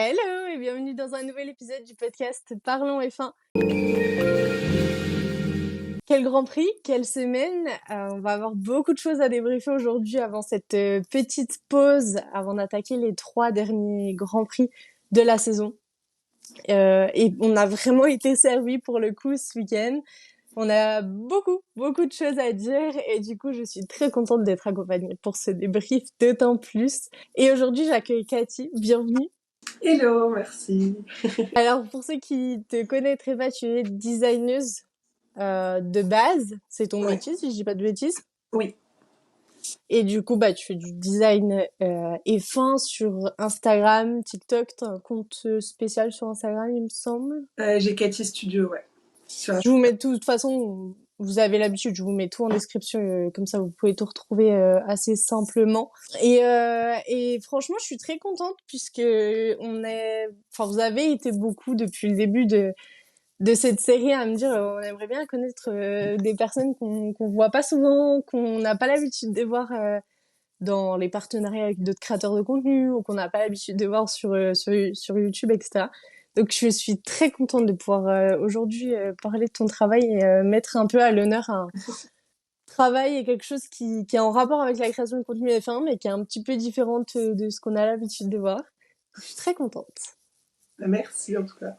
Hello et bienvenue dans un nouvel épisode du podcast Parlons F1. Quel Grand Prix, quelle semaine. On va avoir beaucoup de choses à débriefer aujourd'hui avant cette petite pause, avant d'attaquer les 3 derniers Grands Prix de la saison. Et on a vraiment été servi pour le coup ce week-end. On a beaucoup de choses à dire et du coup, je suis très contente d'être accompagnée pour ce débrief d'autant plus. Et aujourd'hui, j'accueille Cathy. Bienvenue. Hello, merci. Alors, pour ceux qui te connaîtraient pas, tu es designeuse de base. C'est ton métier, si je dis pas de bêtises. Oui. Et du coup, tu fais du design F1 sur Instagram, TikTok. T'as un compte spécial sur Instagram, il me semble. J'ai Cathy Studio, ouais. Je vous mets tout, de toute façon, vous avez l'habitude, je vous mets tout en description, comme ça vous pouvez tout retrouver assez simplement. Et franchement, je suis très contente puisque vous avez été beaucoup depuis le début de cette série à me dire on aimerait bien connaître des personnes qu'on voit pas souvent, qu'on n'a pas l'habitude de voir dans les partenariats avec d'autres créateurs de contenu ou qu'on n'a pas l'habitude de voir sur YouTube, etc. Donc je suis très contente de pouvoir aujourd'hui parler de ton travail et mettre un peu à l'honneur un travail et quelque chose qui est en rapport avec la création de contenu F1 mais qui est un petit peu différente de ce qu'on a l'habitude de voir. Je suis très contente. Merci en tout cas.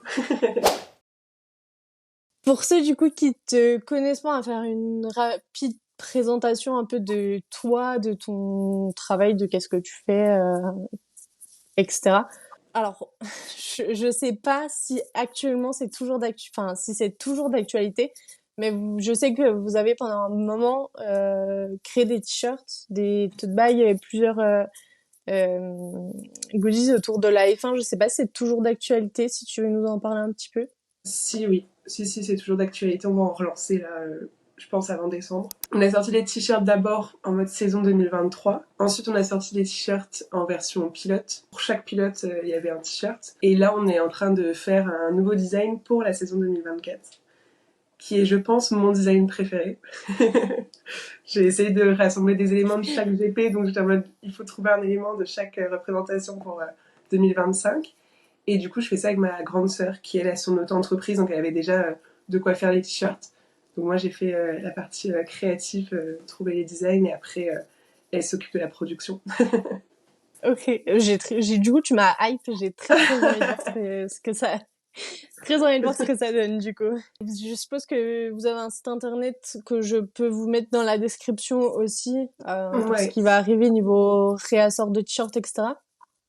Pour ceux du coup qui te connaissent pas, on va faire une rapide présentation un peu de toi, de ton travail, de qu'est-ce que tu fais, etc. Alors, je sais pas si actuellement c'est toujours si c'est toujours d'actualité, mais je sais que vous avez pendant un moment créé des t-shirts, des tote bags, il y avait plusieurs goodies autour de la F1. Je sais pas si c'est toujours d'actualité, si tu veux nous en parler un petit peu. Si, oui. Si, c'est toujours d'actualité. On va en relancer là, je pense, avant décembre. On a sorti les t-shirts d'abord en mode saison 2023. Ensuite, on a sorti des t-shirts en version pilote. Pour chaque pilote, il y avait un t-shirt. Et là, on est en train de faire un nouveau design pour la saison 2024. Qui est, je pense, mon design préféré. J'ai essayé de rassembler des éléments de chaque GP, donc j'étais en mode, il faut trouver un élément de chaque représentation pour 2025. Et du coup, je fais ça avec ma grande sœur, qui elle a son auto-entreprise, donc elle avait déjà de quoi faire les t-shirts. Donc moi, j'ai fait la partie créative, trouver les designs, et après, elle s'occupe de la production. Ok, du coup tu m'as hype, j'ai très envie de voir ce que ça très envie de voir ce que ça donne du coup. Je suppose que vous avez un site internet que je peux vous mettre dans la description aussi pour ce Ouais. qui va arriver niveau réassort de t-shirts, etc.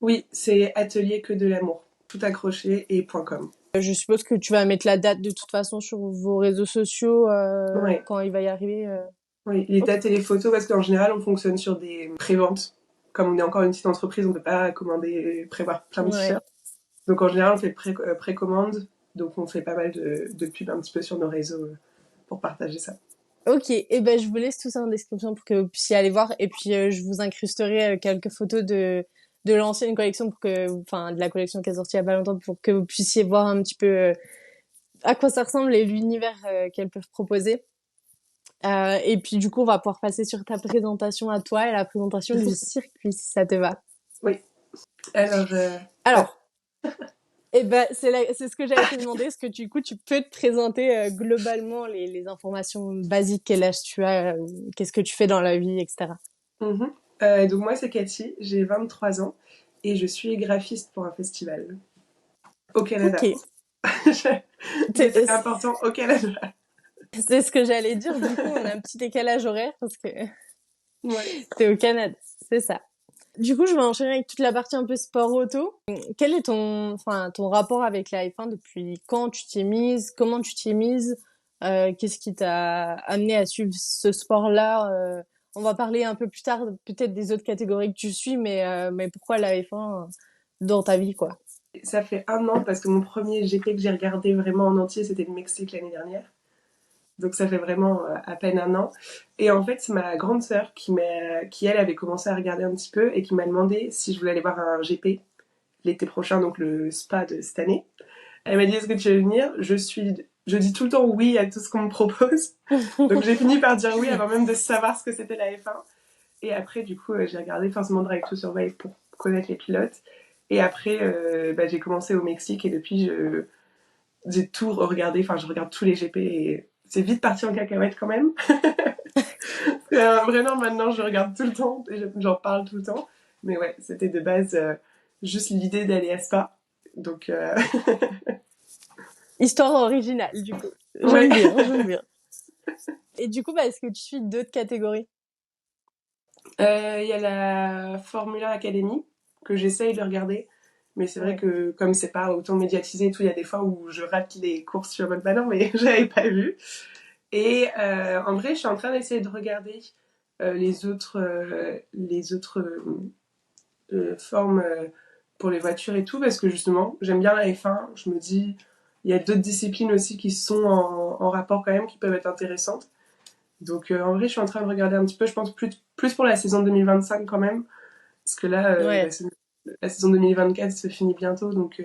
Oui, c'est atelier que de l'amour, tout accroché et .com. Je suppose que tu vas mettre la date de toute façon sur vos réseaux sociaux Ouais. quand il va y arriver. Oui, les Ok. dates et les photos, parce qu'en général, on fonctionne sur des préventes. Comme on est encore une petite entreprise, on ne peut pas commander, prévoir plein de Ouais. t-shirts. Donc en général, on fait précommande. Donc on fait pas mal de pubs un petit peu sur nos réseaux pour partager ça. Ok, et je vous laisse tout ça en description pour que vous puissiez aller voir. Et puis je vous incrusterai quelques photos de l'ancienne collection de la collection qui est sortie il y a pas longtemps pour que vous puissiez voir un petit peu à quoi ça ressemble et l'univers qu'elles peuvent proposer. Et puis du coup, on va pouvoir passer sur ta présentation à toi et la présentation du circuit, si ça te va. Oui. Alors, Alors, c'est ce que j'allais te demander. Est-ce que du coup, tu peux te présenter globalement les informations basiques, quel âge tu as, qu'est-ce que tu fais dans la vie, etc. donc moi, c'est Cathy, j'ai 23 ans et je suis graphiste pour un festival au Canada. Ok. Mais c'est important, au Canada. C'est ce que j'allais dire. Du coup, on a un petit décalage horaire parce que Ouais. t'es au Canada. C'est ça. Du coup, je vais enchaîner avec toute la partie un peu sport auto. Quel est ton rapport avec la F1 depuis quand tu t'y es mise? Comment tu t'y es mise? Qu'est-ce qui t'a amené à suivre ce sport-là? On va parler un peu plus tard, peut-être des autres catégories que tu suis, mais pourquoi la F1 dans ta vie, quoi? Ça fait 1 an parce que mon premier GP que j'ai regardé vraiment en entier, c'était le Mexique l'année dernière. Donc ça fait vraiment à peine 1 an. Et en fait, c'est ma grande sœur qui elle avait commencé à regarder un petit peu et qui m'a demandé si je voulais aller voir un GP l'été prochain, donc le Spa de cette année. Elle m'a dit est-ce que tu veux venir? Je dis tout le temps oui à tout ce qu'on me propose. Donc j'ai fini par dire oui avant même de savoir ce que c'était la F1. Et après, du coup, j'ai regardé forcément Drive to Survive pour connaître les pilotes. Et après, j'ai commencé au Mexique et depuis, j'ai tout regardé. Enfin, je regarde tous les GP et c'est vite parti en cacahuète quand même. Vraiment, maintenant, je regarde tout le temps et j'en parle tout le temps. Mais ouais, c'était de base juste l'idée d'aller à Spa. Donc, Histoire originale, du coup. ouais. J'aime bien, j'aime bien. Et du coup, est-ce que tu suis d'autres catégories? Il y a la Formula Academy que j'essaye de regarder. Mais c'est vrai Ouais. que comme c'est pas autant médiatisé et tout, il y a des fois où je rate les courses sur mode ballon, mais j'avais pas vu. Et en vrai, je suis en train d'essayer de regarder les autres formes pour les voitures et tout, parce que justement, j'aime bien la F1. Je me dis, il y a d'autres disciplines aussi qui sont en rapport quand même, qui peuvent être intéressantes. Donc en vrai, je suis en train de regarder un petit peu, je pense plus pour la saison 2025 quand même, parce que là, Ouais, la saison 2024 se finit bientôt, donc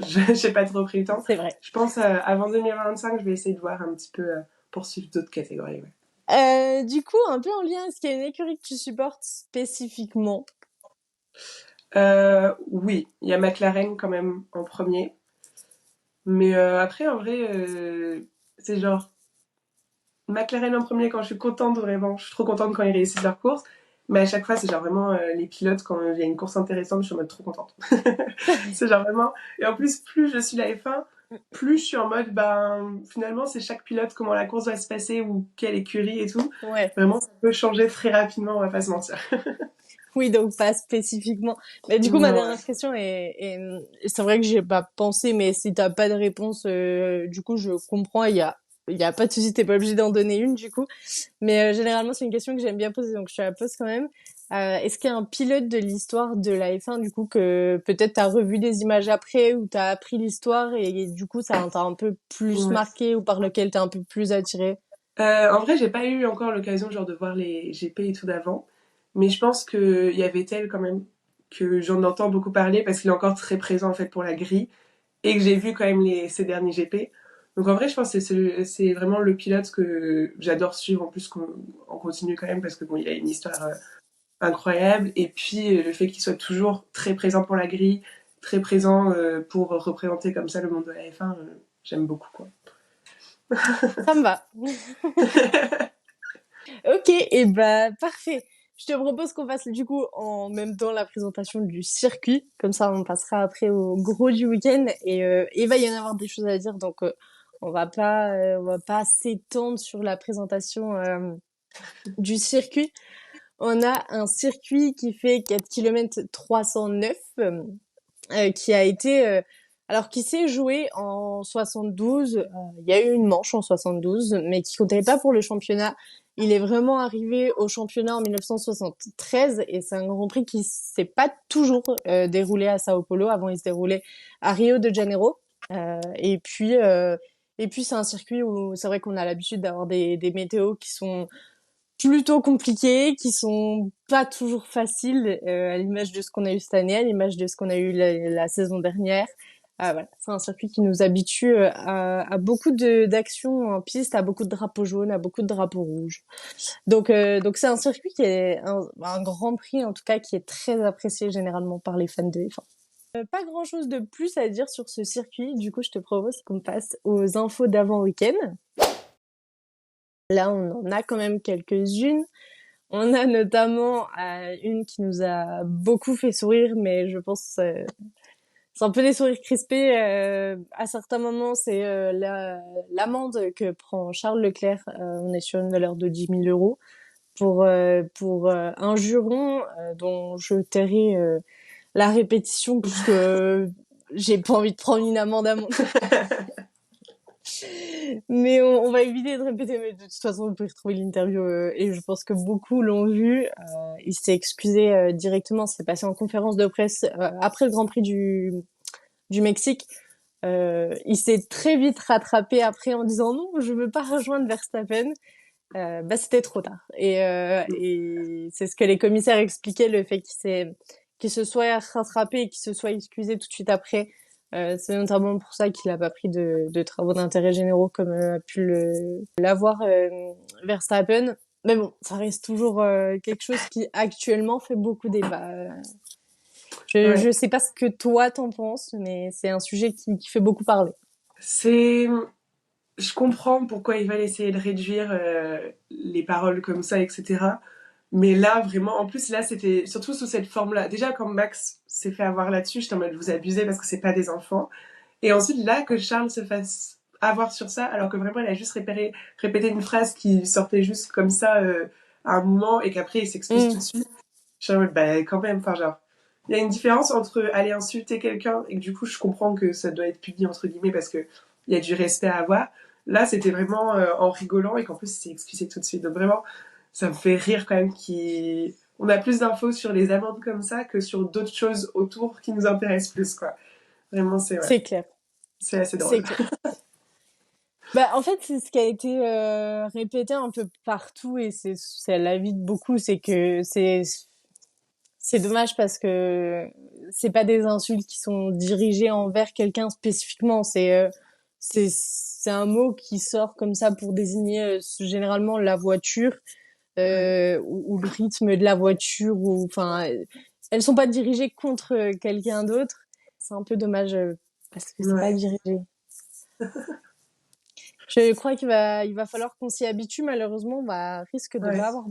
j'ai pas trop pris le temps. c'est vrai. Je pense avant 2025, je vais essayer de voir un petit peu poursuivre d'autres catégories. Ouais. Du coup, un peu en lien, est-ce qu'il y a une écurie que tu supportes spécifiquement? Oui, il y a McLaren quand même en premier. Mais après, en vrai, c'est genre McLaren en premier quand je suis contente vraiment. Je suis trop contente quand ils réussissent leur course. Mais à chaque fois, c'est genre vraiment les pilotes, quand il y a une course intéressante, je suis en mode trop contente. C'est genre vraiment. Et en plus, plus je suis la F1, plus je suis en mode, ben, finalement, c'est chaque pilote, comment la course va se passer ou quelle écurie et tout. Ouais. Vraiment, ça peut changer très rapidement, on va pas se mentir. Oui, donc pas spécifiquement. Mais du coup, ma Non, ouais. dernière question c'est vrai que j'ai pas pensé, mais si t'as pas de réponse, du coup, je comprends. Il y a pas de souci, t'es pas obligé d'en donner une, du coup. Mais généralement, c'est une question que j'aime bien poser, donc je te la pose quand même. Est-ce qu'il y a un pilote de l'histoire de la F1, du coup, que peut-être t'as revu des images après ou t'as appris l'histoire et du coup, ça t'a un peu plus Ouais. marqué ou par lequel t'es un peu plus attiré? En vrai, j'ai pas eu encore l'occasion genre de voir les GP et tout d'avant, mais je pense que il y avait tel quand même que j'en entends beaucoup parler parce qu'il est encore très présent en fait pour la grille et que j'ai vu quand même ces derniers GP. Donc en vrai, je pense que c'est vraiment le pilote que j'adore suivre en plus qu'on on continue quand même parce que bon, il a une histoire incroyable et puis le fait qu'il soit toujours très présent pour la grille, très présent pour représenter comme ça le monde de la F1, j'aime beaucoup quoi. Ça me va. Ok, et bah parfait. Je te propose qu'on fasse du coup en même temps la présentation du circuit, comme ça on passera après au gros du week-end et il va y en avoir des choses à dire, donc on va pas s'étendre sur la présentation du circuit. On a un circuit qui fait 4 km 309 qui a été alors qui s'est joué en 72. Il y a eu une manche en 72, mais qui comptait pas pour le championnat. Il est vraiment arrivé au championnat en 1973 et c'est un Grand Prix qui s'est pas toujours déroulé à Sao Paulo. Avant, il se déroulait à Rio de Janeiro. Et puis c'est un circuit où c'est vrai qu'on a l'habitude d'avoir des météos qui sont plutôt compliqués, qui sont pas toujours faciles, à l'image de ce qu'on a eu cette année, à l'image de ce qu'on a eu la saison dernière. Voilà, c'est un circuit qui nous habitue à beaucoup d'actions en piste, à beaucoup de drapeaux jaunes, à beaucoup de drapeaux rouges. Donc c'est un circuit qui est un grand prix en tout cas qui est très apprécié généralement par les fans de F1. Pas grand chose de plus à dire sur ce circuit. Du coup, je te propose qu'on passe aux infos d'avant week-end. Là, on en a quand même quelques-unes. On a notamment une qui nous a beaucoup fait sourire, mais je pense c'est un peu des sourires crispés. À certains moments, c'est l'amende que prend Charles Leclerc. On est sur une valeur de 10 000 € pour un juron dont je tairai la répétition puisque j'ai pas envie de prendre une amende à mon Mais on va éviter de répéter, mais de toute façon, vous pouvez retrouver l'interview et je pense que beaucoup l'ont vu. Il s'est excusé directement, c'est passé en conférence de presse après le Grand Prix du Mexique. Il s'est très vite rattrapé après en disant non, je veux pas rejoindre Verstappen. Bah c'était trop tard. Et c'est ce que les commissaires expliquaient, le fait qu'il se soit rattrapé et qu'il se soit excusé tout de suite après. C'est notamment pour ça qu'il a pas pris de travaux d'intérêt généraux comme a pu l'avoir Verstappen. Mais bon, ça reste toujours quelque chose qui actuellement fait beaucoup débat. Je Ouais. sais pas ce que toi t'en penses, mais c'est un sujet qui fait beaucoup parler. C'est je comprends pourquoi ils veulent essayer de réduire les paroles comme ça, etc. Mais là, vraiment, en plus, là, c'était surtout sous cette forme-là. Déjà, quand Max s'est fait avoir là-dessus, j'étais en mode vous abusez parce que c'est pas des enfants. Et ensuite, là, que Charles se fasse avoir sur ça, alors que vraiment, elle a juste répété une phrase qui sortait juste comme ça à un moment et qu'après, il s'excuse tout Mm, de suite. Je suis en mode, bah, quand même, enfin, genre. Il y a une différence entre aller insulter quelqu'un et que du coup, je comprends que ça doit être puni, entre guillemets, parce que il y a du respect à avoir. Là, c'était vraiment en rigolant et qu'en plus, il s'est excusé tout de suite. Donc, vraiment, ça me fait rire quand même qu'on a plus d'infos sur les amendes comme ça que sur d'autres choses autour qui nous intéressent plus, quoi. Vraiment, c'est ouais, c'est clair, c'est assez c'est drôle. clair. Bah, en fait, c'est ce qui a été répété un peu partout et c'est l'avis de beaucoup, c'est que c'est dommage parce que c'est pas des insultes qui sont dirigées envers quelqu'un spécifiquement. C'est un mot qui sort comme ça pour désigner généralement la voiture Ouais, ou le rythme de la voiture ou enfin elles sont pas dirigées contre quelqu'un d'autre. C'est un peu dommage parce que c'est pas ouais, dirigé. Je crois qu'il va falloir qu'on s'y habitue. Malheureusement, risque de ouais. pas avoir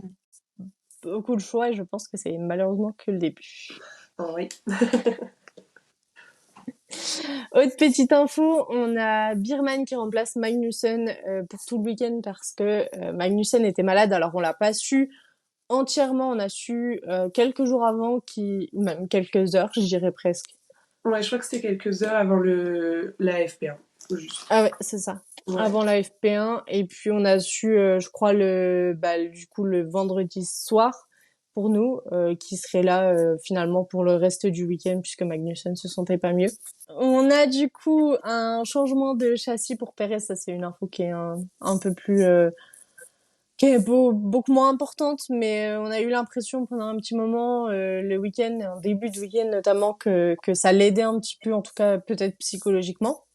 beaucoup de choix et je pense que c'est malheureusement que le début. Oh, oui. Autre petite info, on a Birman qui remplace Magnussen pour tout le week-end parce que Magnussen était malade. Alors on l'a pas su entièrement, on a su quelques jours avant, ou même quelques heures, je dirais presque. Ouais, je crois que c'était quelques heures avant la FP1, juste. Ah ouais, c'est ça. Ouais. Avant la FP1 et puis on a su, je crois du coup le vendredi soir pour nous, qui serait là finalement pour le reste du week-end puisque Magnussen se sentait pas mieux. On a du coup un changement de châssis pour Perez, ça c'est une info qui est un peu plus qui est beaucoup moins importante, mais on a eu l'impression pendant un petit moment le week-end, en début de week-end notamment, que ça l'aidait un petit peu, en tout cas peut-être psychologiquement.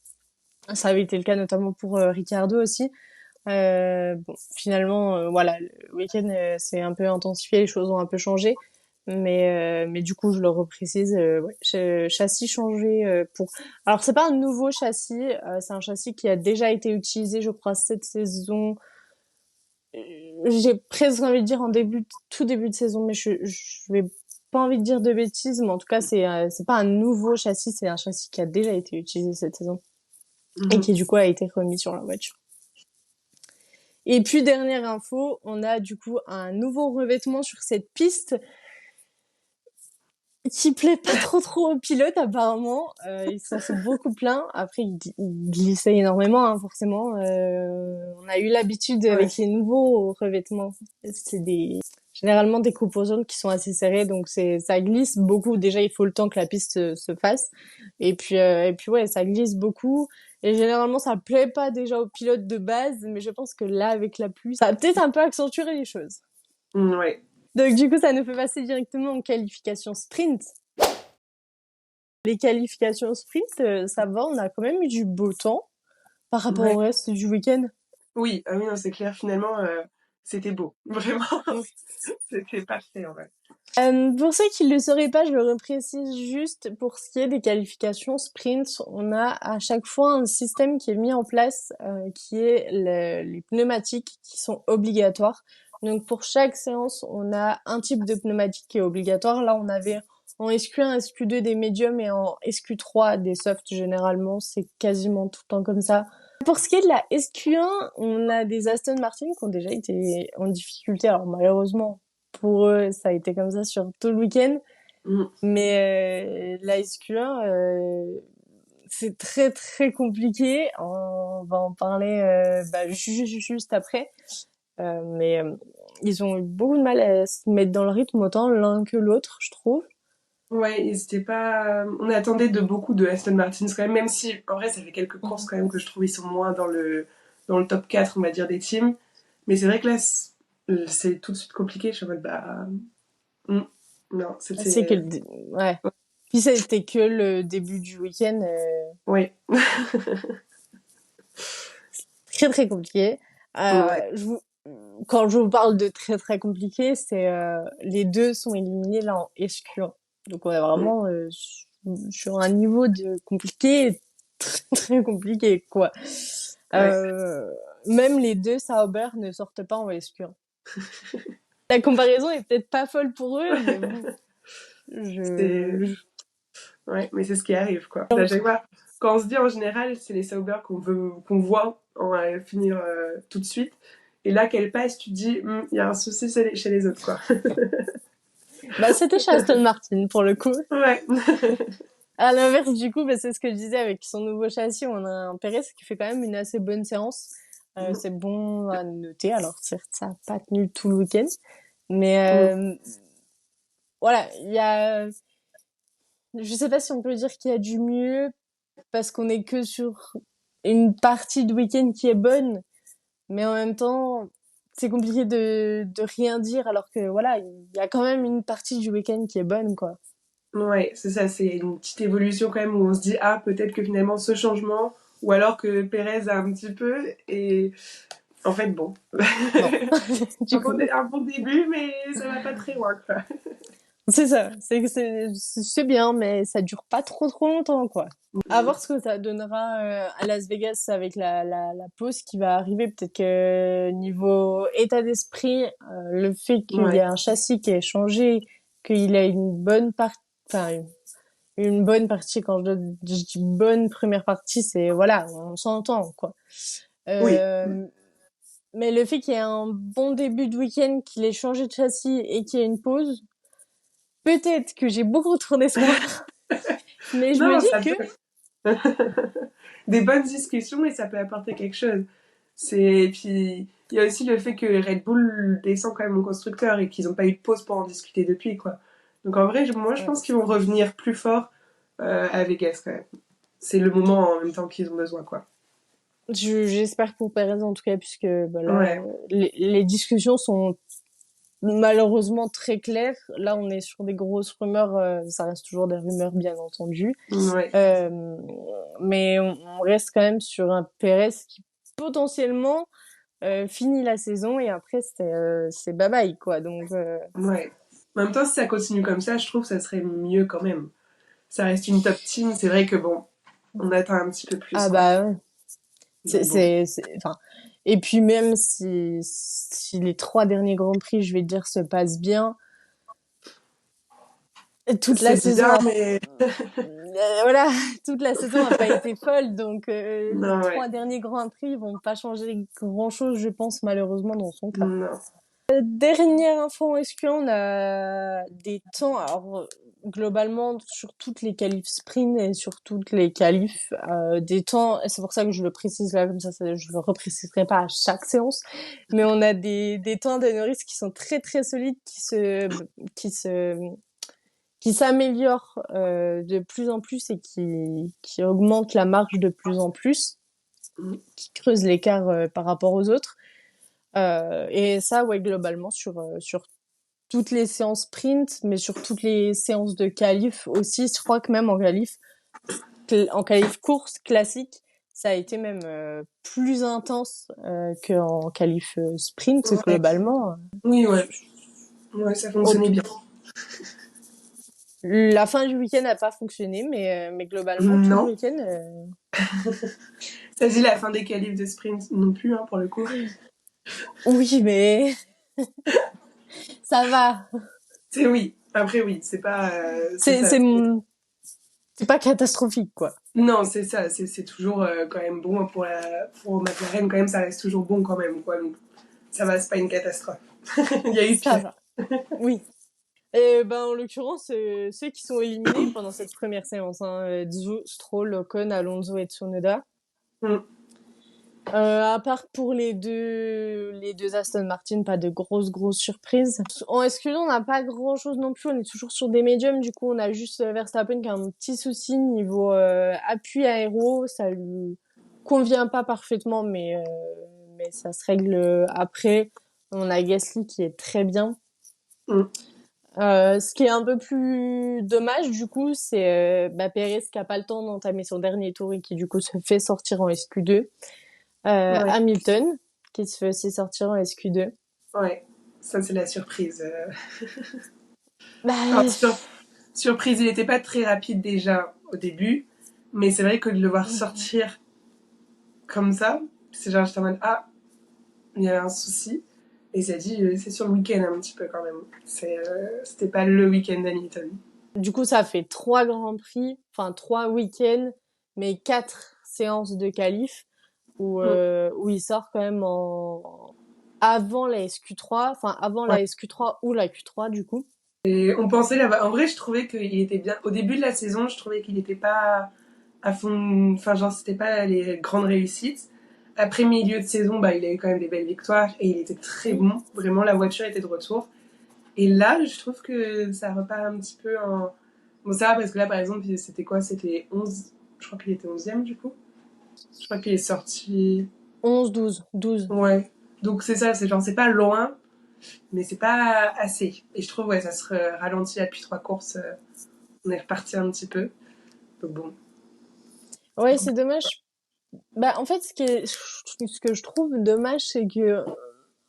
Ça avait été le cas notamment pour Ricciardo aussi. Bon, finalement, voilà, le week-end s'est un peu intensifié, les choses ont un peu changé. Mais du coup, je le reprécise, ouais, châssis changé pour. Alors, c'est pas un nouveau châssis, c'est un châssis qui a déjà été utilisé, je crois, cette saison. J'ai presque envie de dire en tout début de saison, mais je vais pas envie de dire de bêtises, mais en tout cas, c'est pas un nouveau châssis, c'est un châssis qui a déjà été utilisé cette saison et Mhm. qui du coup a été remis sur la voiture. Et puis dernière info, on a du coup un nouveau revêtement sur cette piste qui plaît pas trop aux pilotes apparemment. Ils s'en sont beaucoup plaints. Après, ils glissaient énormément, hein, forcément. On a eu l'habitude Ouais. avec les nouveaux revêtements. C'est généralement des composantes qui sont assez serrées, donc ça glisse beaucoup. Déjà, il faut le temps que la piste se fasse. Et puis ouais, ça glisse beaucoup. Et généralement, ça plaît pas déjà aux pilotes de base, mais je pense que là, avec la pluie, ça a peut-être un peu accentué les choses. Ouais. Donc du coup, ça nous fait passer directement en qualification sprint. Les qualifications sprint, ça va, on a quand même eu du beau temps par rapport au Ouais. reste du week-end. Oui, ah oui, non, c'est clair, finalement, c'était beau. Vraiment, c'était parfait, en vrai. Pour ceux qui ne le sauraient pas, je le reprécise juste pour ce qui est des qualifications sprint, on a à chaque fois un système qui est mis en place qui est les pneumatiques qui sont obligatoires. Donc pour chaque séance, on a un type de pneumatique qui est obligatoire. Là, on avait en SQ1, SQ2 des médiums et en SQ3 des softs généralement. C'est quasiment tout le temps comme ça. Pour ce qui est de la SQ1, on a des Aston Martin qui ont déjà été en difficulté. Alors malheureusement, pour eux, ça a été comme ça sur tout le week-end. Mhm. Mais la SQ1, c'est très très compliqué. On va en parler juste après. Mais ils ont eu beaucoup de mal à se mettre dans le rythme, autant l'un que l'autre, je trouve. Ouais, et c'était pas. On attendait de beaucoup de Aston Martin quand même si en vrai ça fait quelques courses Mhm. quand même que je trouve ils sont moins dans le top 4 on va dire des teams. Mais c'est vrai que là c'est tout de suite compliqué. Je suis en mode bah. hmm, non, C'est que c'était. ouais. Puis c'était que le début du week-end, Ouais. très très compliqué. Ouais. Quand je vous parle de très très compliqué, c'est les deux sont éliminés là en SQ1. Donc on est vraiment sur un niveau de compliqué, très, très compliqué, quoi. Ouais. Même les deux Sauber ne sortent pas en SQ1. La comparaison est peut-être pas folle pour eux, mais bon, C'est... je... Ouais, mais c'est ce qui arrive, quoi. À chaque fois, quand on se dit en général, c'est les Sauber qu'on voit finir tout de suite. Et là, qu'elle passe, tu te dis, il y a un souci chez les autres, quoi. Bah, c'était chez Aston Martin, pour le coup. Ouais. À l'inverse, du coup, bah, c'est ce que je disais avec son nouveau châssis. On a un Perez qui fait quand même une assez bonne séance. C'est bon à noter. Alors, certes, ça n'a pas tenu tout le week-end. Mais voilà, il y a... Je sais pas si on peut dire qu'il y a du mieux parce qu'on est que sur une partie de week-end qui est bonne. Mais en même temps, c'est compliqué de rien dire alors que voilà, il y a quand même une partie du week-end qui est bonne, quoi. Ouais, c'est ça, c'est une petite évolution quand même où on se dit, ah, peut-être que finalement ce changement, ou alors que Pérez a un petit peu, et en fait, bon. Bon, du coup, Un bon début, mais ça va pas très loin, quoi. c'est ça. C'est bien, mais ça dure pas trop trop longtemps, quoi. À voir ce que ça donnera à Las Vegas avec la pause qui va arriver. Peut-être que niveau état d'esprit, le fait qu'il y Ouais, ait un châssis qui ait changé, qu'il a une bonne partie, enfin une bonne partie. Quand je dis bonne première partie, c'est voilà, on s'entend quoi. oui. Euh, mais le fait qu'il y ait un bon début de week-end, qu'il ait changé de châssis et qu'il y ait une pause, peut-être que j'ai beaucoup trop d'espoir, mais je me Non, dis ça que peut. Des bonnes discussions et ça peut apporter quelque chose. Et puis, il y a aussi le fait que Red Bull descend quand même au constructeur et qu'ils n'ont pas eu de pause pour en discuter depuis, quoi. Donc en vrai, moi, je ouais. pense qu'ils vont revenir plus fort à Vegas, quand même. C'est le moment en même temps qu'ils ont besoin, quoi. J'espère pour Perez en tout cas, puisque bah, là, Ouais, les discussions sont malheureusement très claires. Là, on est sur des grosses rumeurs, ça reste toujours des rumeurs bien entendu. ouais, Euh, mais on reste quand même sur un Perez qui potentiellement finit la saison et après c'est bye bye quoi. Donc ouais. En même temps, si ça continue comme ça, je trouve que ça serait mieux quand même. Ça reste une top team, c'est vrai que bon, on attend un petit peu plus, ah quoi. bah ouais. Donc bon. Enfin et puis même si les trois derniers grands prix, je vais te dire, se passent bien, toute la C'est saison bien, mais... voilà, toute la saison a pas été folle, donc les Non, trois ouais. derniers grands prix vont pas changer grand chose, je pense malheureusement dans son cas. Non. Dernière info en SQ1, on a des temps, alors globalement sur toutes les qualifs sprint et sur toutes les qualifs, des temps, et c'est pour ça que je le précise là, comme ça je le repréciserai pas à chaque séance, mais on a des temps de Norris qui sont très très solides, qui se, qui s'améliorent de plus en plus et qui augmentent la marge de plus en plus, qui creusent l'écart par rapport aux autres. Et ça, ouais, globalement, sur toutes les séances sprint, mais sur toutes les séances de qualif aussi. Je crois que même en qualif course classique, ça a été même plus intense qu'en qualif sprint, Ouais. globalement. Oui, ouais. Ouais, ça Au- fonctionnait bien. La fin du week-end n'a pas fonctionné, mais globalement, tout le Non. week-end... Ça dit la fin des qualifs de sprint non plus, hein, pour le coup. Oui, mais ça va. C'est oui. Après, oui, c'est pas... c'est C'est, ça. c'est, c'est pas catastrophique, quoi. Non, c'est ça. C'est toujours quand même bon pour McLaren. Quand même, ça reste toujours bon quand même, quoi. Donc, ça va, c'est pas une catastrophe. Il y a eu Ça pire. va. Oui. Et ben, en l'occurrence, ceux qui sont éliminés pendant cette première séance, hein, Zhou, Stroll, Ocon, Alonso et Tsunoda. Mm. À part pour les deux Aston Martin, pas de grosses surprises. En SQ2, on n'a pas grand chose non plus. On est toujours sur des médiums. Du coup, on a juste Verstappen qui a un petit souci niveau appui aéro. Ça lui convient pas parfaitement, mais ça se règle après. On a Gasly qui est très bien. Mm. Ce qui est un peu plus dommage, du coup, c'est Pérez qui a pas le temps d'entamer son dernier tour et qui, du coup, se fait sortir en SQ2. Ouais. Hamilton, qui se fait aussi sortir en SQ2. Ouais. Ça, c'est la surprise. Enfin, Bah, surprise. Il n'était pas très rapide déjà au début, mais c'est vrai que de le voir sortir comme ça, c'est genre j'étais en mode ah, il y a un souci. Et ça dit, c'est sur le week-end un petit peu quand même. C'était pas le week-end d'Hamilton. Du coup, ça fait 3 Grands Prix, enfin 3 week-ends, mais 4 séances de qualif Mm. où il sort quand même avant la SQ3, enfin avant Ouais. la SQ3 ou la Q3 du coup. Et on pensait là-bas. En vrai, je trouvais qu'il était bien. Au début de la saison, je trouvais qu'il était pas à fond. Enfin, genre, c'était pas les grandes réussites. Après milieu de saison, bah, il a eu quand même des belles victoires et il était très Mm. bon. Vraiment, la voiture était de retour. Et là, je trouve que ça repart un petit peu en. Bon, ça va parce que là, par exemple, c'était quoi? C'était 11. Je crois qu'il était 11e du coup. Je crois qu'il est sorti. 11, 12, 12. Ouais. Donc c'est ça, c'est genre, c'est pas loin, mais c'est pas assez. Et je trouve, ouais, ça se ralentit là depuis 3 courses. On est reparti un petit peu. Donc bon. Ouais, c'est dommage. Bah, en fait, ce que je trouve dommage, c'est que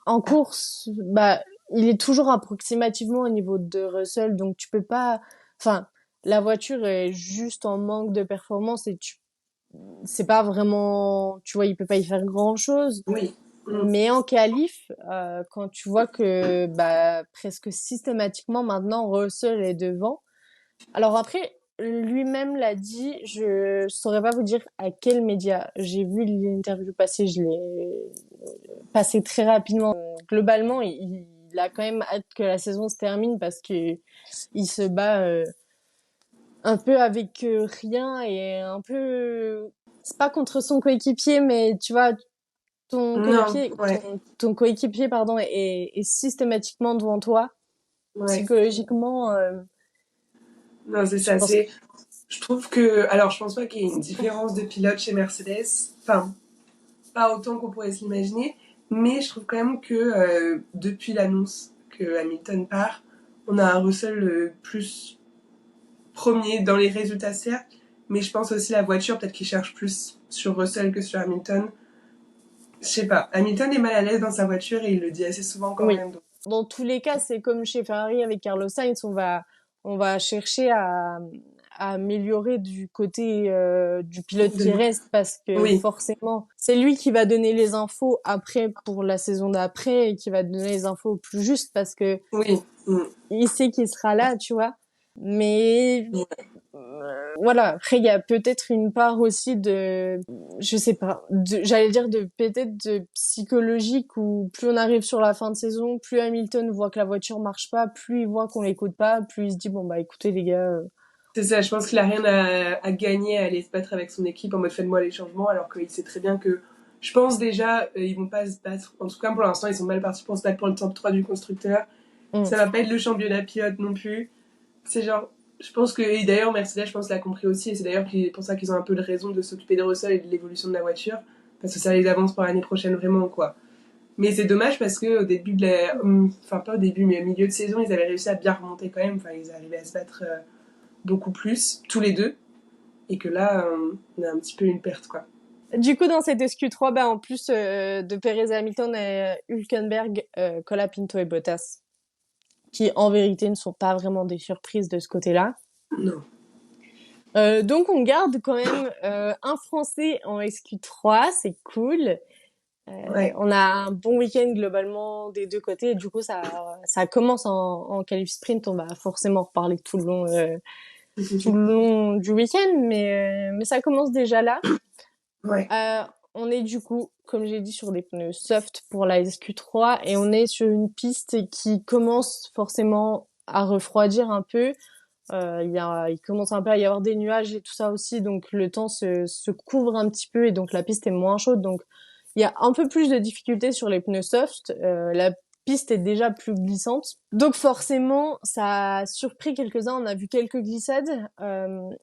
en course, bah, il est toujours approximativement au niveau de Russell, donc tu peux pas, enfin, la voiture est juste en manque de performance et c'est pas vraiment, tu vois, il peut pas y faire grand chose. Oui. Mm. Mais en qualif, quand tu vois que, bah, presque systématiquement maintenant, Russell est devant. Alors après, lui-même l'a dit, je saurais pas vous dire à quel média. J'ai vu l'interview passer, je l'ai passé très rapidement. Globalement, il a quand même hâte que la saison se termine parce que il se bat un peu avec rien et un peu, c'est pas contre son coéquipier, mais tu vois, Non, ouais. ton coéquipier, pardon, est systématiquement devant toi. Ouais. Psychologiquement, Non, c'est je ça. pense. Je trouve que. Alors, je pense pas qu'il y ait une différence de pilote chez Mercedes. Enfin, pas autant qu'on pourrait s'imaginer. Mais je trouve quand même que depuis l'annonce que Hamilton part, on a un Russell plus premier dans les résultats, certes. Mais je pense aussi la voiture, peut-être qu'il cherche plus sur Russell que sur Hamilton. Je sais pas. Hamilton est mal à l'aise dans sa voiture et il le dit assez souvent quand Oui. même. Donc, Dans tous les cas, c'est comme chez Ferrari avec Carlos Sainz, on va chercher à améliorer du côté du pilote qui reste parce que oui, forcément, c'est lui qui va donner les infos après pour la saison d'après et qui va donner les infos plus justes parce que oui. Mm. il sait qu'il sera là, tu vois. Mais Ouais. voilà, après il y a peut-être une part aussi de, je sais pas, j'allais dire de peut-être de psychologique où plus on arrive sur la fin de saison, plus Hamilton voit que la voiture marche pas, plus il voit qu'on l'écoute pas, plus il se dit bon bah écoutez les gars, C'est ça, je pense qu'il a rien à gagner à aller se battre avec son équipe en mode faites-moi les changements, alors qu'il sait très bien que, je pense déjà, ils vont pas se battre. En tout cas, pour l'instant, ils sont mal partis pour se battre pour le top 3 du constructeur. hum, Ça va pas être le championnat pilote non plus. C'est genre, je pense que, et d'ailleurs, Mercedes, je pense, l'a compris aussi, et c'est d'ailleurs pour ça qu'ils ont un peu de raison de s'occuper de Russell et de l'évolution de la voiture, parce que ça les avance pour l'année prochaine vraiment, quoi. Mais c'est dommage parce que au début de la, enfin pas au début, mais au milieu de saison, ils avaient réussi à bien remonter quand même. Enfin, ils arrivaient à se battre beaucoup plus, tous les deux, et que là, on a un petit peu une perte, quoi. Du coup, dans cette SQ3, bah, en plus de Perez et Hamilton et Hülkenberg, Colapinto et Bottas, qui en vérité ne sont pas vraiment des surprises de ce côté-là. Non. Donc on garde quand même un Français en SQ3, c'est cool. Ouais. On a un bon week-end globalement des deux côtés. Et du coup, ça commence en qualif sprint. On va forcément reparler tout le long du week-end, mais ça commence déjà là. Ouais. On est du coup, comme j'ai dit, sur des pneus soft pour la SQ3 et on est sur une piste qui commence forcément à refroidir un peu. Il commence un peu à y avoir des nuages et tout ça aussi, donc le temps se couvre un petit peu et donc la piste est moins chaude. Donc il y a un peu plus de difficultés sur les pneus soft. La piste est déjà plus glissante. Donc forcément, ça a surpris quelques-uns. On a vu quelques glissades.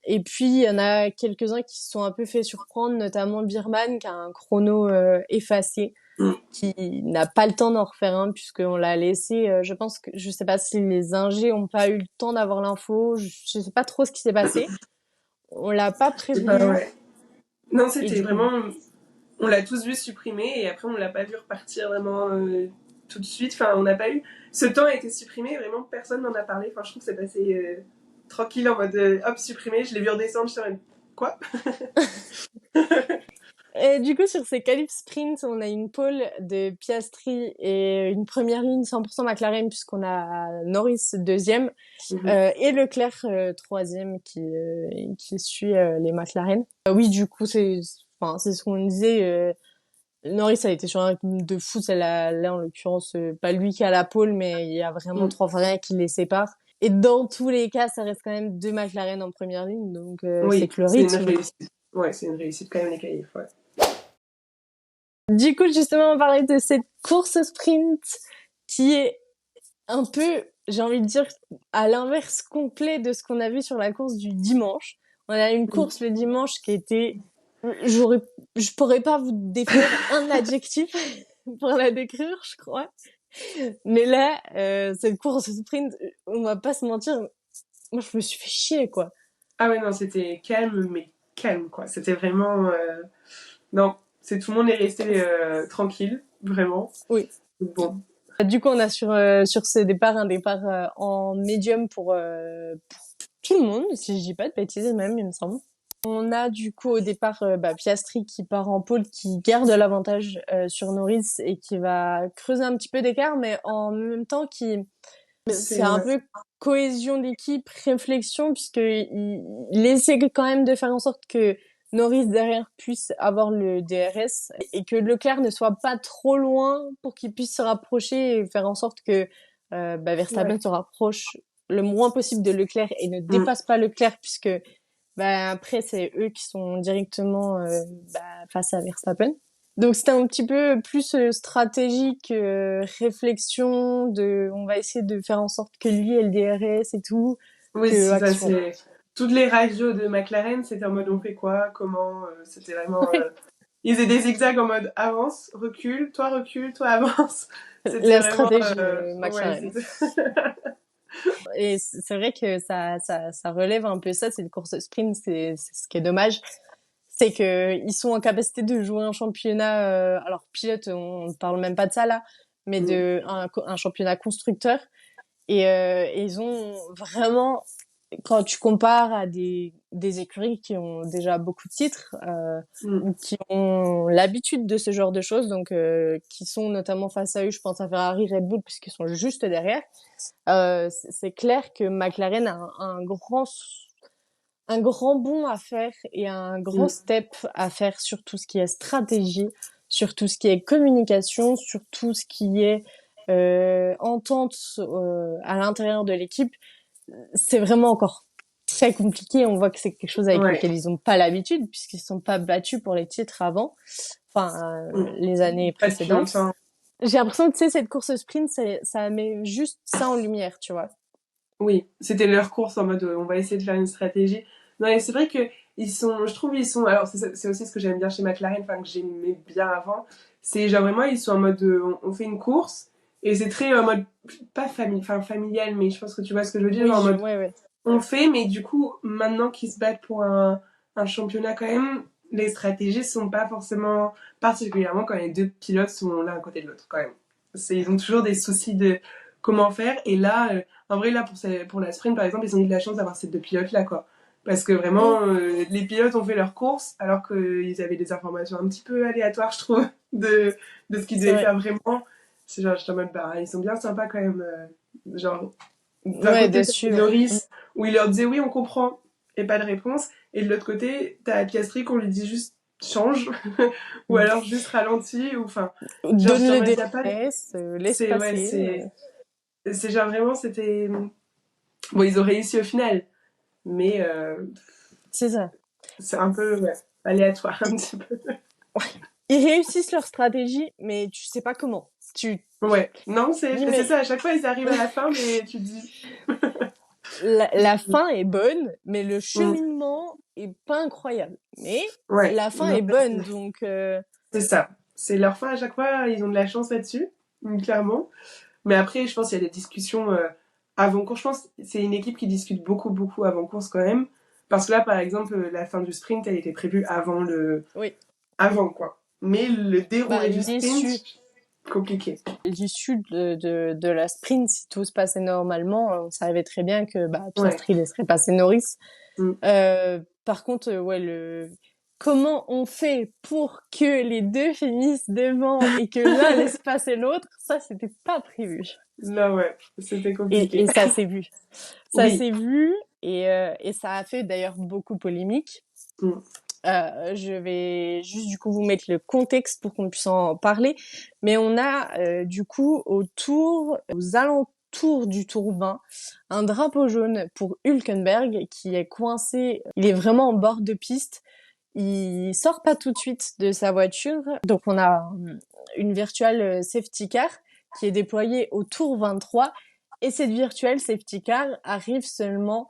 Et puis, il y en a quelques-uns qui se sont un peu fait surprendre, notamment Birman, qui a un chrono effacé, Mm. qui n'a pas le temps d'en refaire un, puisqu'on l'a laissé. Je pense que je sais pas si les ingés ont pas eu le temps d'avoir l'info. Je sais pas trop ce qui s'est passé. On l'a pas C'est pas, prévenu. ouais. Non, Et c'était du coup, vraiment. On l'a tous vu supprimer et après on l'a pas vu repartir vraiment tout de suite. Enfin, on n'a pas eu. Ce temps a été supprimé et vraiment personne n'en a parlé. Enfin, je trouve que c'est passé tranquille en mode hop, supprimé. Je l'ai vu redescendre, je suis en mode quoi? Et du coup, sur ces qualifs sprint, on a une pole de Piastri et une première ligne 100% McLaren puisqu'on a Norris deuxième et Leclerc troisième qui suit les McLaren. Oui, du coup, c'est ce qu'on disait. Norris a été sur un rythme de fou, là en l'occurrence, pas lui qui a la pole, mais il y a vraiment trois freins qui les séparent. Et dans tous les cas, ça reste quand même deux McLaren en première ligne, donc c'est Oui, que le c'est une rythme. réussite. Ouais, c'est une réussite quand même les qualifs, ouais. Du coup, justement, on parlait de cette course sprint qui est un peu, j'ai envie de dire, à l'inverse complet de ce qu'on a vu sur la course du dimanche. On a une course le dimanche qui était, je pourrais pas vous définir un adjectif pour la décrire, je crois. Mais là, cette course sprint, on va pas se mentir, moi je me suis fait chier, quoi. Ah ouais, non, c'était calme, mais calme, quoi. C'était vraiment... Non, tout le monde est resté tranquille, vraiment. Oui. Bon. Du coup, on a sur ce départ un départ en médium pour tout le monde, si je dis pas de bêtises même, il me semble. On a du coup au départ Piastri qui part en pole, qui garde l'avantage sur Norris et qui va creuser un petit peu d'écart, mais en même temps c'est un peu cohésion d'équipe, réflexion, puisque il essaie quand même de faire en sorte que Norris derrière puisse avoir le DRS et que Leclerc ne soit pas trop loin pour qu'il puisse se rapprocher et faire en sorte que Verstappen se rapproche le moins possible de Leclerc et ne dépasse pas Leclerc puisque après c'est eux qui sont directement face à Verstappen. Donc c'était un petit peu plus stratégique, réflexion on va essayer de faire en sorte que lui ait le DRS et tout, Oui, que c'est ça, action. c'est... Toutes les radios de McLaren, c'était en mode on fait quoi, comment, c'était vraiment... Ils faisaient des zigzags en mode avance, recule, toi avance. C'était La vraiment... stratégie Ouais, McLaren. Et c'est vrai que ça relève un peu ça, c'est une course sprint, c'est ce qui est dommage. C'est que ils sont en capacité de jouer un championnat, alors pilote, on ne parle même pas de ça là, mais un championnat constructeur. Et ils ont vraiment, quand tu compares à des écuries qui ont déjà beaucoup de titres, ou qui ont l'habitude de ce genre de choses, donc qui sont notamment face à eux, je pense à Ferrari, Red Bull, puisqu'ils sont juste derrière, c'est clair que McLaren a un grand bond à faire et un grand step à faire sur tout ce qui est stratégie, sur tout ce qui est communication, sur tout ce qui est entente à l'intérieur de l'équipe. C'est vraiment encore très compliqué. On voit que c'est quelque chose avec lequel ils n'ont pas l'habitude puisqu'ils ne sont pas battus pour les titres avant, les années Pas depuis précédentes. longtemps. J'ai l'impression que tu sais cette course sprint, ça met juste ça en lumière, tu vois. Oui, c'était leur course en mode on va essayer de faire une stratégie. Non, et c'est vrai que je trouve ils sont, alors c'est aussi ce que j'aime bien chez McLaren, enfin que j'aimais bien avant, c'est genre vraiment ils sont en mode on fait une course et c'est très en mode pas familial, mais je pense que tu vois ce que je veux dire, Oui, genre en mode ouais. on fait, mais du coup maintenant qu'ils se battent pour un championnat quand même, les stratégies sont pas forcément particulièrement quand les deux pilotes sont l'un à côté de l'autre quand même. Ils ont toujours des soucis de comment faire et là en vrai, là, pour la sprint, par exemple, ils ont eu de la chance d'avoir ces deux pilotes-là, quoi. Parce que vraiment, les pilotes ont fait leur course, alors qu'ils avaient des informations un petit peu aléatoires, je trouve, de ce qu'ils devaient faire vraiment. C'est genre, j'étais en mode, bah, ils sont bien sympas quand même. Genre, d'un Ouais, côté, t'as dessus. Norris, où il leur disait oui, on comprend, et pas de réponse. Et de l'autre côté, t'as Piastri qu'on lui dit juste change, ou alors juste ralentis, ou enfin. Genre, Donne j'étais en le mode, y a pas de. DRS, laisse Ouais, passer. c'est genre vraiment, c'était. Bon, ils ont réussi au final, mais C'est ça. c'est un peu aléatoire un petit peu. Ils réussissent leur stratégie, mais tu sais pas comment. Ouais, non, c'est Mais ça, à chaque fois ils arrivent à la fin, mais tu te dis. la fin est bonne, mais le Mm, cheminement est pas incroyable. Mais ouais, la fin non, est bonne, donc c'est ça. C'est leur fin à chaque fois, ils ont de la chance là-dessus, clairement. Mais après, je pense qu'il y a des discussions avant course. Je pense que c'est une équipe qui discute beaucoup, beaucoup avant course quand même. Parce que là, par exemple, la fin du sprint, elle était prévue avant oui. Avant, quoi. Mais le Bah, déroulé du sprint, l'issue. compliqué. L'issue de la sprint, si tout se passait normalement, on savait très bien que Piastri laisserait passer Norris. Par contre, comment on fait pour que les deux finissent devant et que l'un laisse passer l'autre, ça, c'était pas prévu. Là, ouais, c'était compliqué. Et ça s'est vu. Ça Oui. s'est vu et ça a fait d'ailleurs beaucoup polémique. Je vais juste du coup vous mettre le contexte pour qu'on puisse en parler. Mais on a du coup aux alentours du tour 20, un drapeau jaune pour Hülkenberg qui est coincé. Il est vraiment en bord de piste. Il sort pas tout de suite de sa voiture. Donc on a une virtual safety car qui est déployée au tour 23. Et cette virtual safety car arrive seulement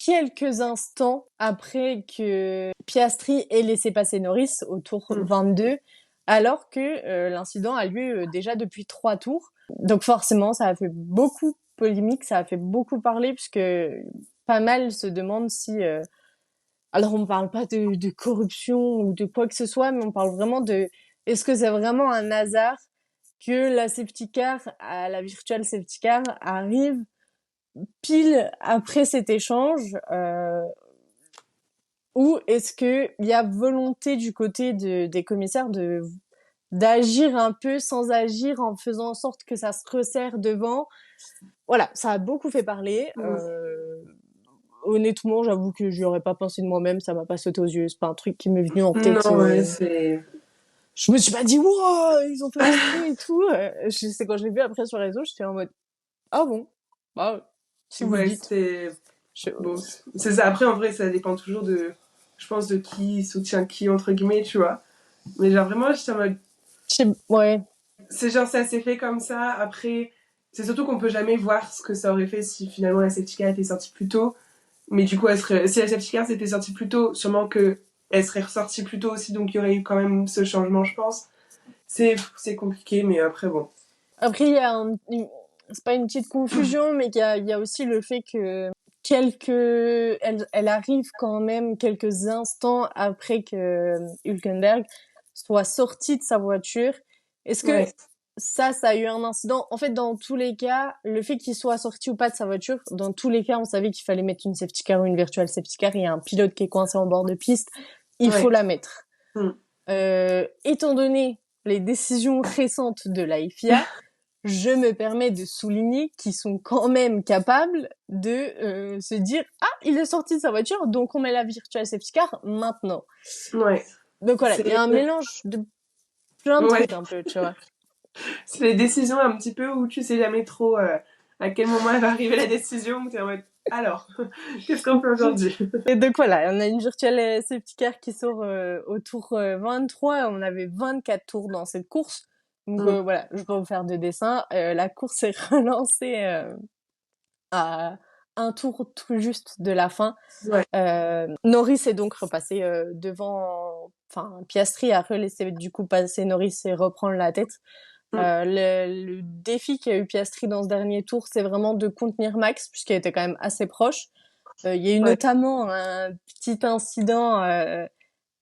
quelques instants après que Piastri ait laissé passer Norris au tour 22, alors que l'incident a lieu déjà depuis 3 tours. Donc forcément, ça a fait beaucoup polémique, ça a fait beaucoup parler, puisque pas mal se demandent si... Alors on parle pas de corruption ou de quoi que ce soit, mais on parle vraiment de... Est-ce que c'est vraiment un hasard que la safety car, la virtual safety car, arrive pile après cet échange, ou est-ce que il y a volonté du côté des commissaires d'agir un peu sans agir en faisant en sorte que ça se resserre devant? Voilà, ça a beaucoup fait parler. Honnêtement, j'avoue que j'y aurais pas pensé de moi-même, ça m'a pas sauté aux yeux, c'est pas un truc qui m'est venu en tête. Non, ouais, c'est... Je me suis pas dit, wow, ils ont fait exprès et tout. C'est quand je l'ai vu après sur les réseaux, j'étais en mode, ah bon, bah, si vous le dites. c'est... Bon, c'est ça. Après, en vrai, ça dépend toujours de... Je pense de qui soutient qui, entre guillemets, tu vois. Mais genre, vraiment, j'étais en mode... Ouais. C'est genre, ça s'est fait comme ça. Après, c'est surtout qu'on peut jamais voir ce que ça aurait fait si finalement la safety car était sortie plus tôt. Mais du coup, si la safety car s'était sortie plus tôt, sûrement que elle serait ressortie plus tôt aussi, donc il y aurait eu quand même ce changement, je pense. C'est compliqué, mais après, bon. Après, il y a c'est pas une petite confusion, mais il y a aussi le fait que elle arrive quand même quelques instants après que Hülkenberg soit sorti de sa voiture. Est-ce que ça a eu un incident? En fait, dans tous les cas, le fait qu'il soit sorti ou pas de sa voiture, dans tous les cas, on savait qu'il fallait mettre une safety car ou une virtual safety car. Il y a un pilote qui est coincé en bord de piste. Il faut la mettre. Étant donné les décisions récentes de la FIA, je me permets de souligner qu'ils sont quand même capables de se dire « Ah, il est sorti de sa voiture, donc on met la virtual safety car maintenant. » Donc voilà, il y a un mélange de plein de trucs un peu, tu vois. C'est les décisions un petit peu où tu sais jamais trop à quel moment elle va arriver la décision, où t'es en mode alors, qu'est-ce qu'on fait aujourd'hui? Et donc voilà, on a une virtual safety car qui sort au tour 23, on avait 24 tours dans cette course. Donc voilà, je vais pas vous faire de dessin. La course est relancée à un tour tout juste de la fin. Norris est donc repassé devant... Enfin, Piastri a laissé du coup passer Norris et reprendre la tête. Le défi qu'a eu Piastri dans ce dernier tour, c'est vraiment de contenir Max, puisqu'il était quand même assez proche. Il y a eu notamment un petit incident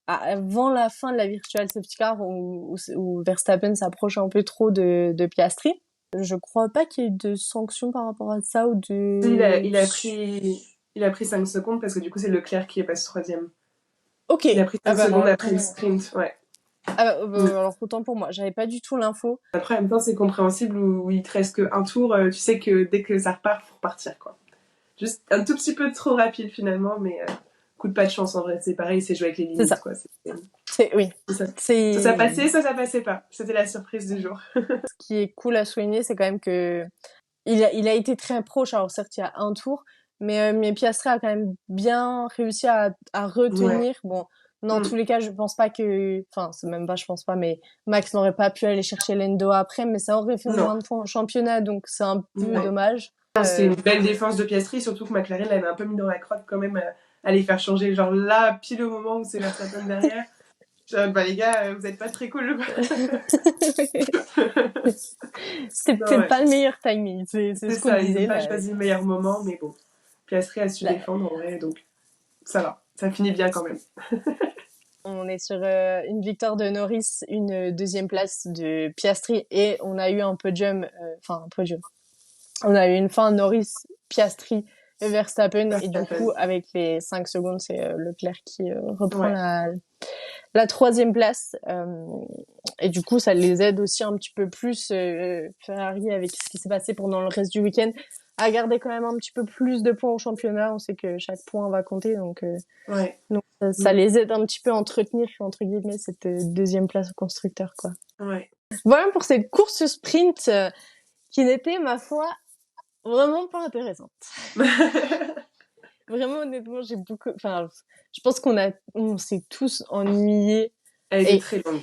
avant la fin de la virtual safety car où Verstappen s'approche un peu trop de Piastri. Je crois pas qu'il y ait eu de sanctions par rapport à ça ou de... Il a pris 5 secondes parce que du coup c'est Leclerc qui est passé troisième. Ok. Il a pris 5 secondes après le sprint, alors autant pour moi, j'avais pas du tout l'info. Après en même temps c'est compréhensible où il te reste qu'un tour, tu sais que dès que ça repart, faut repartir quoi. Juste un tout petit peu trop rapide finalement, mais coup de pas de chance en vrai, c'est pareil, c'est jouer avec les limites ça. quoi. Oui. Ça passait, ça passait pas. C'était la surprise du jour. Ce qui est cool à souligner, c'est quand même que il a été très proche. Alors certes, il y a un tour, mais Piastri a quand même bien réussi à retenir. Bon, dans tous les cas, je pense pas que, enfin, c'est même pas, je pense pas, mais Max n'aurait pas pu aller chercher Lando après, mais ça aurait fait moins de points en championnat, donc c'est un peu dommage. C'était une belle défense de Piastri, surtout que McLaren l'avait un peu mis dans la crotte quand même à les faire changer. Genre là, pile au moment où c'est Verstappen derrière. Bah les gars, vous êtes pas très cool. C'était peut-être pas le meilleur timing. C'est ce qu'on disait. Ils n'ont pas choisi le meilleur moment, mais bon. Piastri a su défendre en vrai, donc ça va. Ça finit bien quand même. On est sur une victoire de Norris, une deuxième place de Piastri et on a eu un podium, enfin un podium. On a eu une fin Norris, Piastri et Verstappen et du coup avec les 5 secondes c'est Leclerc qui reprend la troisième place et du coup ça les aide aussi un petit peu plus Ferrari avec ce qui s'est passé pendant le reste du week-end à garder quand même un petit peu plus de points au championnat. On sait que chaque point va compter donc ça les aide un petit peu à entretenir entre guillemets cette deuxième place au constructeur quoi. Voilà pour cette course sprint qui n'était ma foi vraiment pas intéressante. Vraiment, honnêtement, je pense on s'est tous ennuyés. Elle était très longue.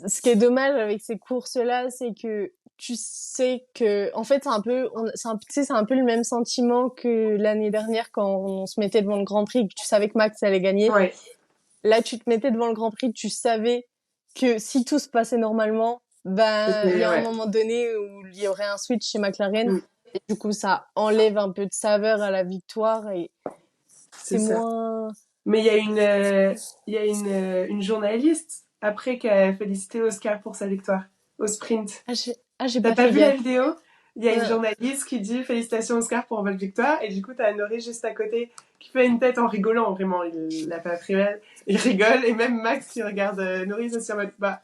Ce qui est dommage avec ces courses-là, c'est que tu sais que, en fait, c'est un peu le même sentiment que l'année dernière quand on se mettait devant le Grand Prix, que tu savais que Max allait gagner. Ouais. Là, tu te mettais devant le Grand Prix, tu savais que si tout se passait normalement, il y a un moment donné où il y aurait un switch chez McLaren. Et du coup, ça enlève un peu de saveur à la victoire et c'est moins... Mais il y a une journaliste après qui a félicité Oscar pour sa victoire au sprint. J'ai T'as pas vu la vidéo? Il y a une journaliste qui dit félicitations Oscar pour votre victoire et du coup t'as Norris juste à côté qui fait une tête en rigolant, vraiment, il l'a pas pris mal, il rigole et même Max qui regarde Norris aussi en mode bah.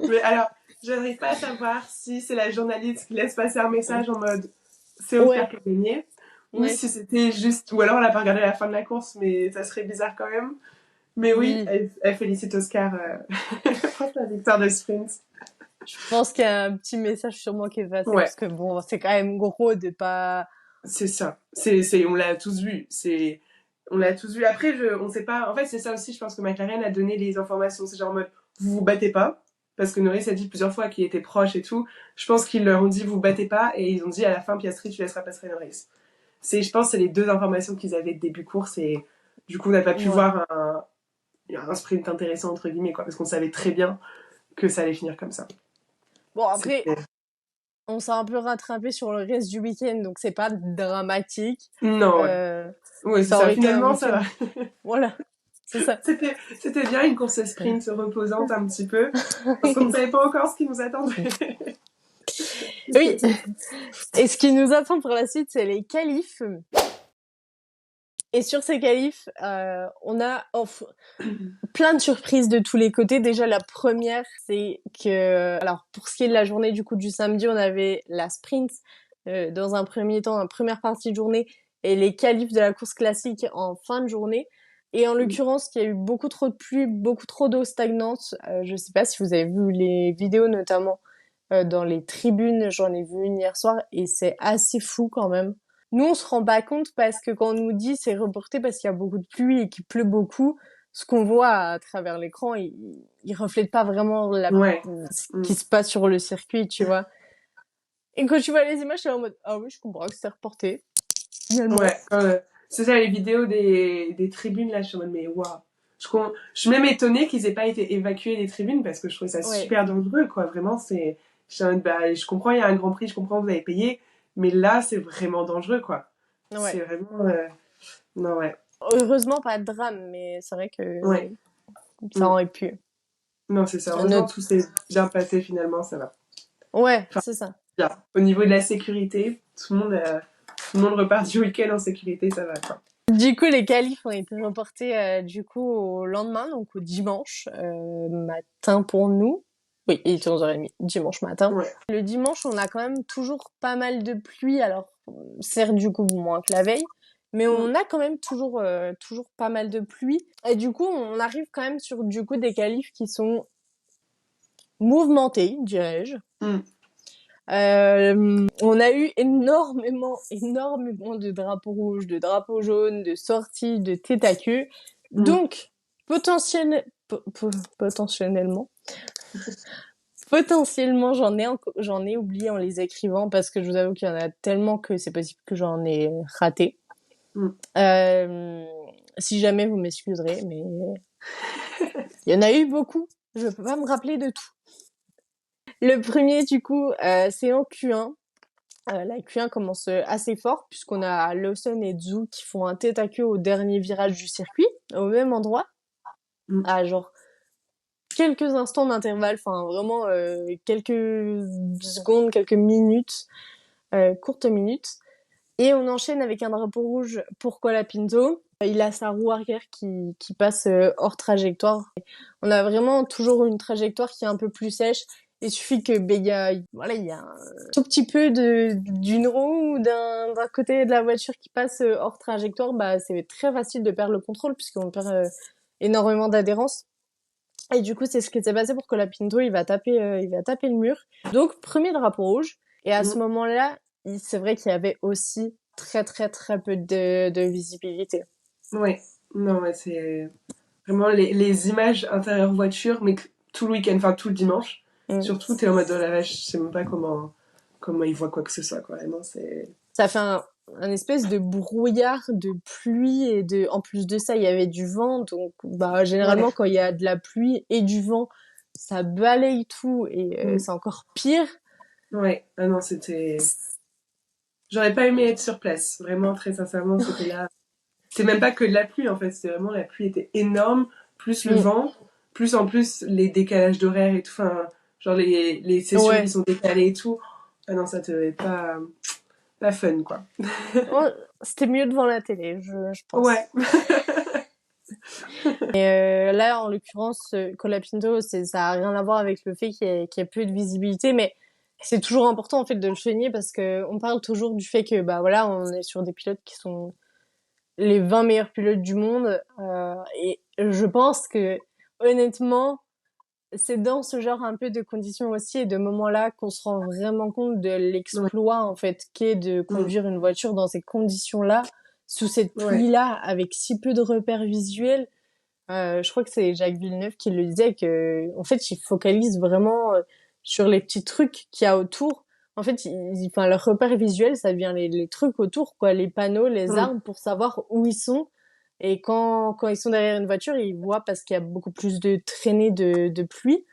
Mais alors, je n'arrive pas à savoir si c'est la journaliste qui laisse passer un message en mode c'est Oscar qui a gagné. Ou si c'était juste... Ou alors elle a pas regardé la fin de la course, mais ça serait bizarre quand même. Mais oui, elle félicite Oscar pour sa victoire de sprint. Je pense qu'il y a un petit message sûrement qui est passé, parce que bon, c'est quand même gros de pas... C'est ça. On l'a tous vu. On l'a tous vu. Après, on sait pas... En fait, c'est ça aussi, je pense que McLaren a donné les informations. C'est genre en mode, vous vous battez pas. Parce que Norris a dit plusieurs fois qu'il était proche et tout. Je pense qu'ils leur ont dit, vous vous battez pas. Et ils ont dit, à la fin, Piastri, tu laisseras passer Norris. Je pense que c'est les deux informations qu'ils avaient début course et du coup on n'a pas pu voir un sprint intéressant entre guillemets quoi, parce qu'on savait très bien que ça allait finir comme ça. Bon après, on s'est un peu rattrapé sur le reste du week-end donc c'est pas dramatique. Non, oui, c'est ça, finalement ça va. Voilà, c'est ça. C'était bien une course sprint reposante un petit peu, parce qu'on ne savait pas encore ce qui nous attendait. Oui. Et ce qui nous attend pour la suite, c'est les qualifs. Et sur ces qualifs, on a plein de surprises de tous les côtés. Déjà, la première, c'est que, alors, pour ce qui est de la journée du coup du samedi, on avait la sprint dans un premier temps, en première partie de journée, et les qualifs de la course classique en fin de journée. Et en l'occurrence, il y a eu beaucoup trop de pluie, beaucoup trop d'eau stagnante. Je sais pas si vous avez vu les vidéos, notamment dans les tribunes. J'en ai vu une hier soir et c'est assez fou quand même. Nous, on se rend pas compte parce que quand on nous dit c'est reporté parce qu'il y a beaucoup de pluie et qu'il pleut beaucoup, ce qu'on voit à travers l'écran, il reflète pas vraiment ce qui se passe sur le circuit, tu vois. Et quand tu vois les images, t'es en mode ah oui, je comprends que c'est reporté. Finalement. Ouais, c'est ça, les vidéos des tribunes là, je suis en mode mais waouh. Je suis même étonnée qu'ils aient pas été évacués des tribunes parce que je trouvais ça super dangereux, quoi. Vraiment, je comprends, il y a un Grand Prix, je comprends, vous avez payé, mais là, c'est vraiment dangereux, quoi. C'est vraiment... Non, Heureusement, pas de drame, mais c'est vrai que ça aurait pu. Non, c'est ça. Heureusement, tout s'est bien passé, finalement, ça va. Ouais, c'est ça. Bien. Au niveau de la sécurité, tout le monde repart du week-end en sécurité, ça va, quoi. Du coup, les qualifs ont été reportés du coup au lendemain, donc au dimanche matin pour nous. Oui, il était 11h30, dimanche matin. Ouais. Le dimanche, on a quand même toujours pas mal de pluie, alors certes du coup moins que la veille, mais on a quand même toujours pas mal de pluie. Et du coup, on arrive quand même sur du coup des qualifs qui sont mouvementés, dirais-je. On a eu énormément de drapeaux rouges, de drapeaux jaunes, de sorties, de tête à queue. Donc, potentiellement, j'en ai oublié en les écrivant parce que je vous avoue qu'il y en a tellement que c'est possible que j'en ai raté. Si jamais vous m'excuserez, mais il y en a eu beaucoup. Je peux pas me rappeler de tout. Le premier, du coup, c'est en Q1. La Q1 commence assez fort puisqu'on a Lawson et Zhou qui font un tête à queue au dernier virage du circuit, au même endroit. à genre quelques instants d'intervalle, enfin vraiment quelques secondes, quelques minutes, courtes minutes. Et on enchaîne avec un drapeau rouge pour Colapinto. Il a sa roue arrière qui passe hors trajectoire. On a vraiment toujours une trajectoire qui est un peu plus sèche. Il suffit que il y a un tout petit peu d'une roue ou d'un côté de la voiture qui passe hors trajectoire, bah c'est très facile de perdre le contrôle puisqu'on perd énormément d'adhérence. Et du coup, c'est ce qui s'est passé pour Colapinto. Il va taper le mur. Donc premier drapeau rouge. Et à ce moment-là, c'est vrai qu'il y avait aussi très très très peu de visibilité. Ouais, non, ouais, c'est vraiment les images intérieures voiture, mais tout le week-end, enfin tout le dimanche. Surtout, t'es en mode, oh la vache, je sais même pas comment ils voient quoi que ce soit, quoi. Vraiment, c'est... Ça fait un espèce de brouillard de pluie en plus de ça, il y avait du vent. Donc, bah, généralement, Ouais. quand il y a de la pluie et du vent, ça balaye tout et c'est encore pire. Ouais, ah non, c'était... J'aurais pas aimé être sur place. Vraiment, très sincèrement, c'était là. C'était même pas que de la pluie, en fait. C'était vraiment, la pluie était énorme, plus le vent, plus en plus les décalages d'horaire et tout. Enfin, genre les sessions qui Ouais. sont décalées et tout. Ah non, ça te fait pas fun, quoi. Oh, c'était mieux devant la télé, je pense. Ouais. Et là, en l'occurrence, Colapinto, ça a rien à voir avec le fait qu'il y ait peu de visibilité, mais c'est toujours important en fait de le souligner parce que on parle toujours du fait que bah voilà, on est sur des pilotes qui sont les 20 meilleurs pilotes du monde, et je pense que honnêtement, c'est dans ce genre un peu de conditions aussi et de moments-là qu'on se rend vraiment compte de Ouais. l'exploit en fait qu'est de conduire une voiture dans ces conditions-là, sous cette Ouais. pluie-là, avec si peu de repères visuels. Je crois que c'est Jacques Villeneuve qui le disait que, en fait, il focalise vraiment sur les petits trucs qu'il y a autour. En fait, enfin, leur repère visuel, ça devient les trucs autour, quoi, les panneaux, les arbres, pour savoir où ils sont. Et quand ils sont derrière une voiture, ils voient parce qu'il y a beaucoup plus de traînées de pluie.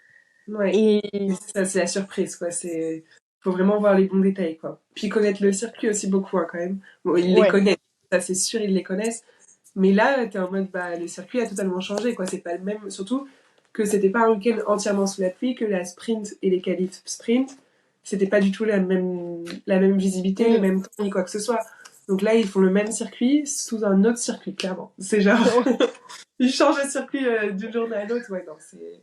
Ouais. Et Et ça, c'est la surprise, quoi. Faut vraiment voir les bons détails, quoi. Puis connaître le circuit aussi beaucoup, hein, quand même. Bon, ils les ouais, connaissent. Ça, c'est sûr, ils les connaissent. Mais là, t'es en mode, bah, le circuit a totalement changé, quoi. C'est pas le même. Surtout que c'était pas un week-end entièrement sous la pluie, que la sprint et les qualifs sprint, c'était pas du tout la même visibilité, le même temps, ni quoi que ce soit. Donc là, ils font le même circuit sous un autre circuit, clairement. C'est genre, ils changent le circuit d'une journée à l'autre. Ouais, non, c'est.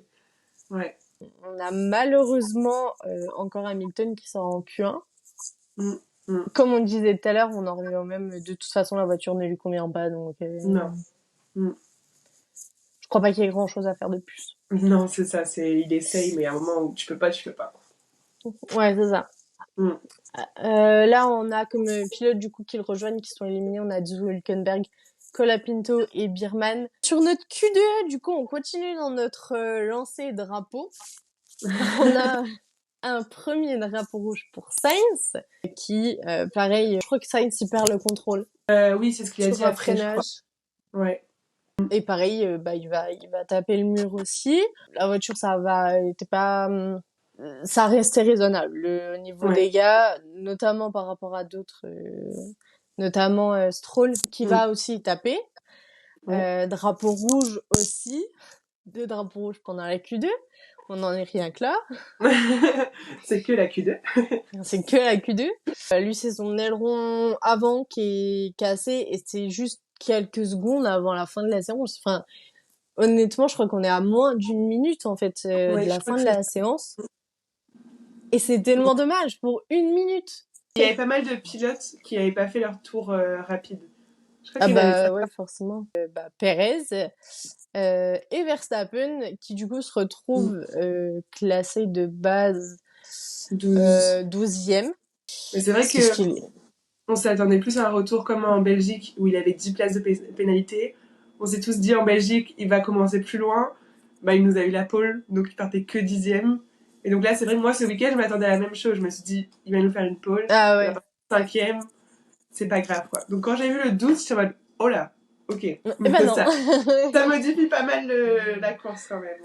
Ouais. on a malheureusement encore Hamilton qui sort en Q1. Mm, mm. Comme on disait tout à l'heure, on en revient au même. De toute façon, la voiture ne lui convient pas, donc Non. Mm. je crois pas qu'il y ait grand chose à faire de plus. Non, c'est ça. Il essaye, mais à un moment où tu peux pas, tu peux pas. Ouais, c'est ça. Mm. Là, on a comme pilotes du coup qui le rejoignent, qui sont éliminés. On a Zou Hülkenberg, Colapinto et Birman. Sur notre Q2, du coup, on continue dans notre lancée drapeau. On a un premier drapeau rouge pour Sainz, qui, pareil, je crois que Sainz il perd le contrôle Oui, c'est ce qu'il a sur dit un après, je crois. freinage. Ouais. Et pareil, bah il va taper le mur aussi. La voiture, était pas, ça restait raisonnable. Le niveau Ouais. dégâts, notamment par rapport à d'autres, notamment Stroll qui va aussi taper. Ouais. Drapeau rouge aussi, 2 drapeaux rouges pendant la Q2. On n'en est rien que là. C'est que la Q2. C'est que la Q2. Lui, c'est son aileron avant qui est cassé et c'est juste quelques secondes avant la fin de la séance. Enfin, honnêtement, je crois qu'on est à moins d'une minute en fait de Ouais, la je crois fin que de c'est la ça. séance. Et c'est tellement dommage pour une minute. Il y avait pas mal de pilotes qui n'avaient pas fait leur tour rapide. Je crois Ah qu'il y en avait bah ça. ouais, forcément. Perez et Verstappen qui du coup se retrouvent classés de base 12. 12e. Mais c'est vrai C'est ce que qu'il est. on s'attendait plus à un retour comme en Belgique où il avait 10 places de pénalité. On s'est tous dit en Belgique, il va commencer plus loin. Bah, il nous a eu la pole, donc il partait que 10e. Et donc là, c'est vrai que moi, ce week-end, je m'attendais à la même chose. Je me suis dit, il va nous faire une pole, Ah il va ouais. partir 5e, c'est pas grave, quoi. Donc quand j'ai vu le 12, j'étais en mode, oh là, ok. Eh ben non. Ça modifie pas mal la course quand même,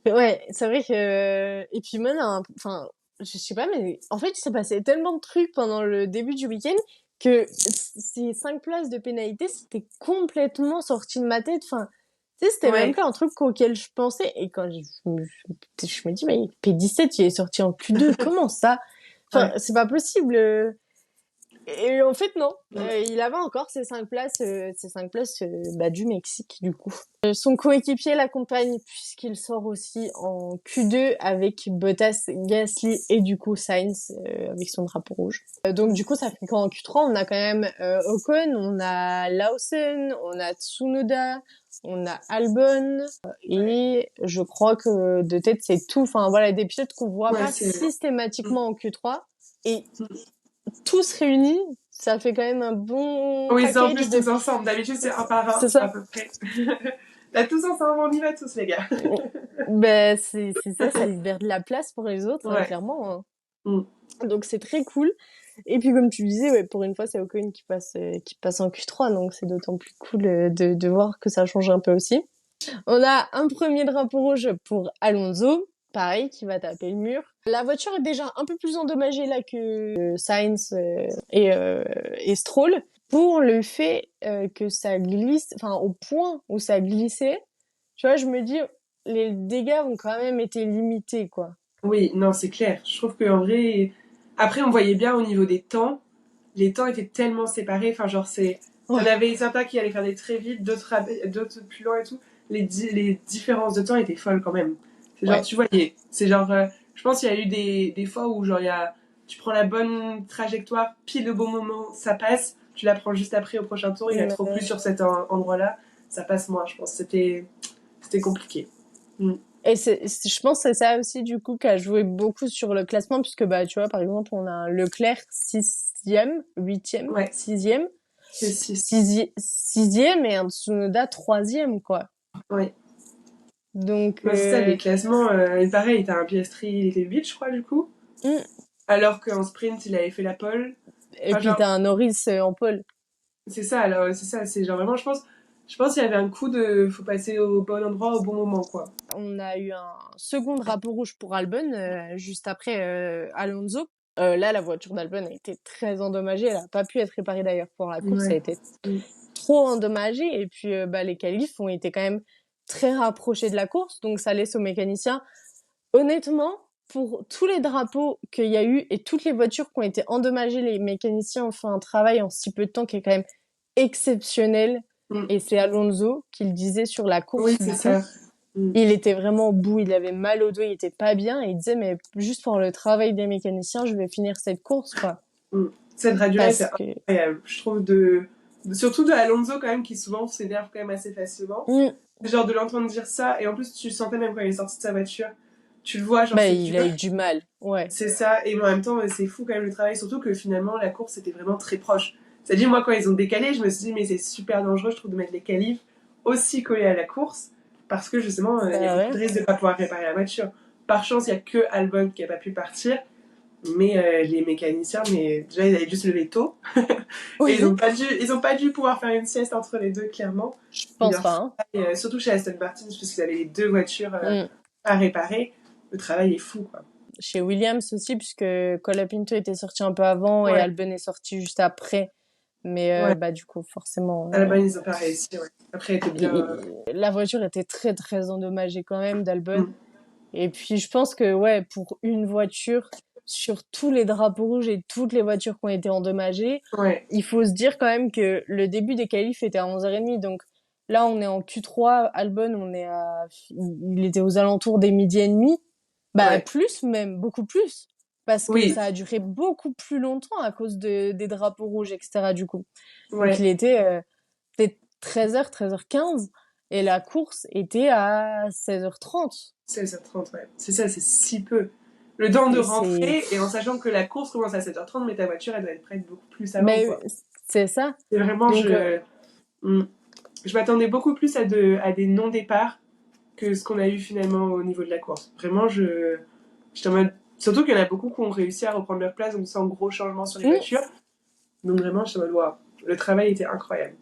ouais. Ouais, c'est vrai que et puis moi, enfin, je sais pas, mais en fait, il s'est passé tellement de trucs pendant le début du week-end que ces 5 places de pénalité, c'était complètement sorti de ma tête. Enfin, Tu sais, c'était même Ouais, pas un truc auquel je pensais. Et quand je me dis, mais P17, il est sorti en Q2. Comment ça? Enfin, ouais. c'est pas possible. Et en fait, non. Mm. Il avait encore ces 5 places bah, du Mexique, du coup. Son coéquipier l'accompagne puisqu'il sort aussi en Q2 avec Bottas, Gasly et du coup Sainz avec son drapeau rouge. Donc du coup, ça fait qu'en Q3, on a quand même Ocon, on a Lawson, on a Tsunoda, on a Albon Ouais, et je crois que de tête, c'est tout. Enfin voilà, des pilotes qu'on voit ouais pas c'est... Mm. systématiquement en Q3. Et Mm. tous réunis, ça fait quand même un bon Oui, c'est en package plus de... tous ensemble. D'habitude, c'est un par un, C'est à ça. peu près. Là, tous ensemble, on y va tous, les gars. Ben, c'est ça, ça libère de la place pour les autres, hein, Ouais. clairement. Hein. Mm. Donc c'est très cool. Et puis comme tu disais, ouais, pour une fois, c'est Ocon qui passe en Q3, donc c'est d'autant plus cool de voir que ça change un peu aussi. On a un premier drapeau rouge pour Alonso, pareil, qui va taper le mur. La voiture est déjà un peu plus endommagée là que Sainz et Stroll pour le fait que ça glisse, enfin au point où ça glissait. Tu vois, je me dis les dégâts ont quand même été limités quoi. Oui, non, c'est clair. Je trouve qu'en vrai... Après, on voyait bien au niveau des temps, les temps étaient tellement séparés. Enfin, genre, c'est... T'en Ouais, avais certains qui allaient faire des très vite, d'autres plus lents et tout. Les différences de temps étaient folles quand même. C'est genre, ouais. tu voyais. C'est genre, je pense qu'il y a eu des fois où, genre, tu prends la bonne trajectoire, pile au bon moment, ça passe. Tu la prends juste après au prochain tour, il y a trop plus sur cet endroit-là, ça passe moins, je pense. C'était compliqué. Mm. Et je pense que c'est ça aussi du coup qui a joué beaucoup sur le classement puisque bah tu vois par exemple on a un Leclerc sixième, huitième, Ouais, sixième, c'est 6. sixième et un Tsunoda troisième quoi. Ouais. Donc Ouais, c'est ça, les classements. Et pareil, t'as un Piastri, il était 8, je crois, du coup. hmm. Alors qu'en sprint, il avait fait la pole. Et Enfin, puis genre, t'as un Norris en pole. c'est ça, alors, c'est ça, c'est genre vraiment, je pense qu'il y avait un coup de. Faut passer au bon endroit au bon moment, quoi. On a eu un second drapeau rouge pour Albon juste après Alonso. Là la voiture d'Albon a été très endommagée, elle a pas pu être réparée d'ailleurs pour la course, ça a Ouais. été Mm. trop endommagé et puis bah, les qualifs ont été quand même très rapprochés de la course donc ça laisse aux mécaniciens honnêtement pour tous les drapeaux qu'il y a eu et toutes les voitures qui ont été endommagées les mécaniciens ont fait un travail en si peu de temps qui est quand même exceptionnel Mm. et c'est Alonso qui le disait sur la Oui, course c'est du coup ça. Mm. il était vraiment au bout il avait mal au dos il était pas bien et il disait mais juste pour le travail des mécaniciens je vais finir cette course quoi Mm. Cette radio-là était parce que incroyable. Je trouve surtout de Alonso, quand même, qui souvent s'énerve quand même assez facilement. mm, Genre de l'entendre dire ça, et en plus, tu sentais même quand il est sorti de sa voiture. Tu le vois, genre, bah c'est il dur. a eu du mal ouais. C'est ça, et en même temps, c'est fou quand même le travail, surtout que finalement la course était vraiment très proche. C'est-à-dire, moi, quand ils ont décalé, je me suis dit, mais c'est super dangereux, je trouve, de mettre les qualifs aussi collés à la course, parce que justement, il y a Bah beaucoup de ouais. risques de ne pas pouvoir réparer la voiture. Par chance, il n'y a que Albon qui n'a pas pu partir, mais les mécaniciens, mais déjà, ils avaient dû se lever tôt, et Oui, ils ont pas dû pouvoir faire une sieste entre les deux, clairement. je Et pense leur pas. Hein. travail, surtout chez Aston Martin, puisqu'ils avaient les deux voitures Mm. à réparer, le travail est fou, quoi. Chez Williams aussi, puisque Colapinto était sorti un peu avant et Ouais, Albon est sorti juste après. Mais ouais. bah du coup, forcément, À la base, ils ont pas réussi, ouais. Après, elle était bien. la voiture était très très endommagée quand même d'Albon. Mm. Et puis je pense que ouais, pour une voiture, sur tous les drapeaux rouges et toutes les voitures qui ont été endommagées, Ouais, il faut se dire quand même que le début des qualifs était à 11h30. Donc là, on est en Q3. Albon, il était aux alentours des midi et demi. Bah ouais. plus même, beaucoup plus. Parce que Oui, ça a duré beaucoup plus longtemps à cause des drapeaux rouges, etc. du coup. Donc ouais. c'était 13h, 13h15 et la course était à 16h30. 16h30, ouais. C'est ça, c'est si peu. Le temps de C'est, rentrer, et en sachant que la course commence à 7h30, mais ta voiture, elle doit être prête beaucoup plus avant, mais quoi. c'est ça. C'est vraiment, Donc, mm. Je m'attendais beaucoup plus à des non-départs que ce qu'on a eu finalement au niveau de la course. Vraiment, j'étais en mode. Surtout qu'il y en a beaucoup qui ont réussi à reprendre leur place, donc sans gros changements sur les hmm, voitures. Donc vraiment, j'étais en mode, waouh, le travail était incroyable.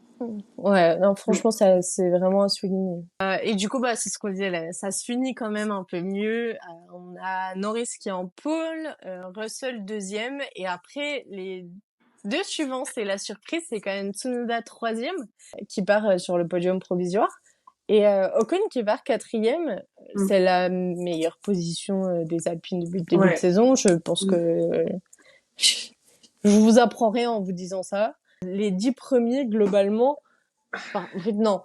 ouais, non, Mm. franchement, ça, c'est vraiment à souligner. Et du coup, bah, c'est ce qu'on disait là, ça se finit quand même un peu mieux. On a Norris qui est en pole, Russell deuxième, et après, les deux suivants, c'est la surprise, c'est quand même Tsunoda troisième, qui part sur le podium provisoire. Et Ocon qui part quatrième, Mm. c'est la meilleure position des Alpines depuis le début de Ouais. saison. Je pense Mm. que je vous apprends rien en vous disant ça. Les 10 premiers, globalement, enfin, en fait, non.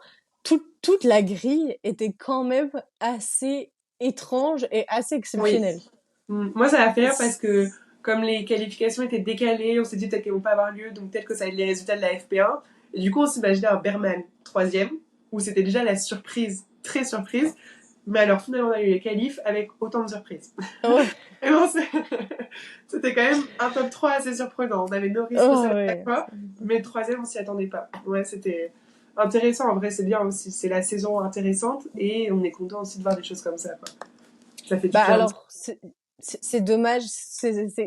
Toute la grille était quand même assez étrange et assez Oui. exceptionnelle. Moi, ça m'a fait rire parce que, comme les qualifications étaient décalées, on s'est dit peut-être qu'elles vont pas avoir lieu, donc peut-être que ça va être les résultats de la FP1. Et du coup, on s'imaginait un Berman troisième, où c'était déjà la surprise, très surprise. Mais alors, finalement, on a eu les qualifs avec autant de surprises. Ouais. Et bon, c'était quand même un top 3 assez surprenant. On avait Norris Oh, Russell à chaque ouais. fois, mais le troisième, on s'y attendait pas. Ouais, c'était intéressant. En vrai, c'est bien aussi. C'est la saison intéressante et on est content aussi de voir des choses comme ça, quoi. Ça fait du Bah bien. alors, c'est dommage.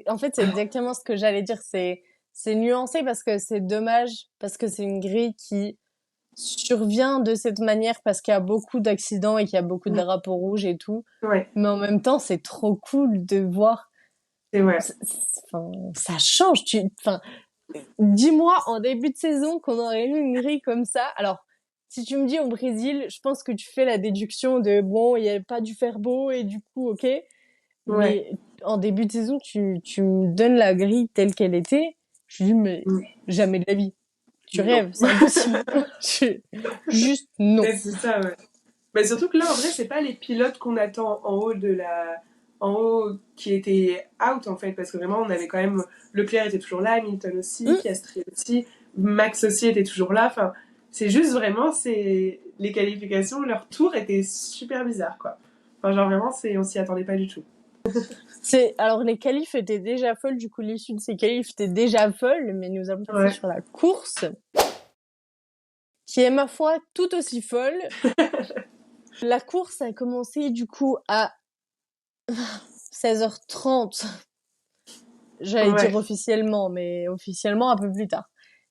En fait, c'est exactement ce que j'allais dire. C'est nuancé parce que c'est dommage, parce que c'est une grille qui survient de cette manière parce qu'il y a beaucoup d'accidents et qu'il y a beaucoup de drapeaux rouges et tout. Ouais, Mais en même temps, c'est trop cool de voir. c'est vrai. Enfin, ça change. Enfin, dis-moi en début de saison qu'on aurait eu une grille comme ça. Alors, si tu me dis au Brésil, je pense que tu fais la déduction de bon, il n'y avait pas dû faire beau et du coup, ok. Ouais. Mais en début de saison, tu me donnes la grille telle qu'elle était. Je dis, mais Mm. jamais de la vie. Tu Non. rêves, c'est impossible. Juste non. Et c'est ça, ouais. Mais surtout que là, en vrai, c'est pas les pilotes qu'on attend en haut de la. En haut qui étaient out, en fait, parce que vraiment, on avait quand même. Leclerc était toujours là, Hamilton aussi, Hum, Piastri aussi, Max aussi était toujours là. Enfin, c'est juste vraiment, c'est. Les qualifications, leur tour était super bizarre, quoi. Enfin, genre vraiment, on s'y attendait pas du tout. alors les qualifs étaient déjà folles, du coup l'issue de ces qualifs était déjà folle, mais nous allons passer Ouais. sur la course, qui est ma foi tout aussi folle. La course a commencé du coup à 16h30. J'allais dire Ouais. officiellement, mais officiellement un peu plus tard.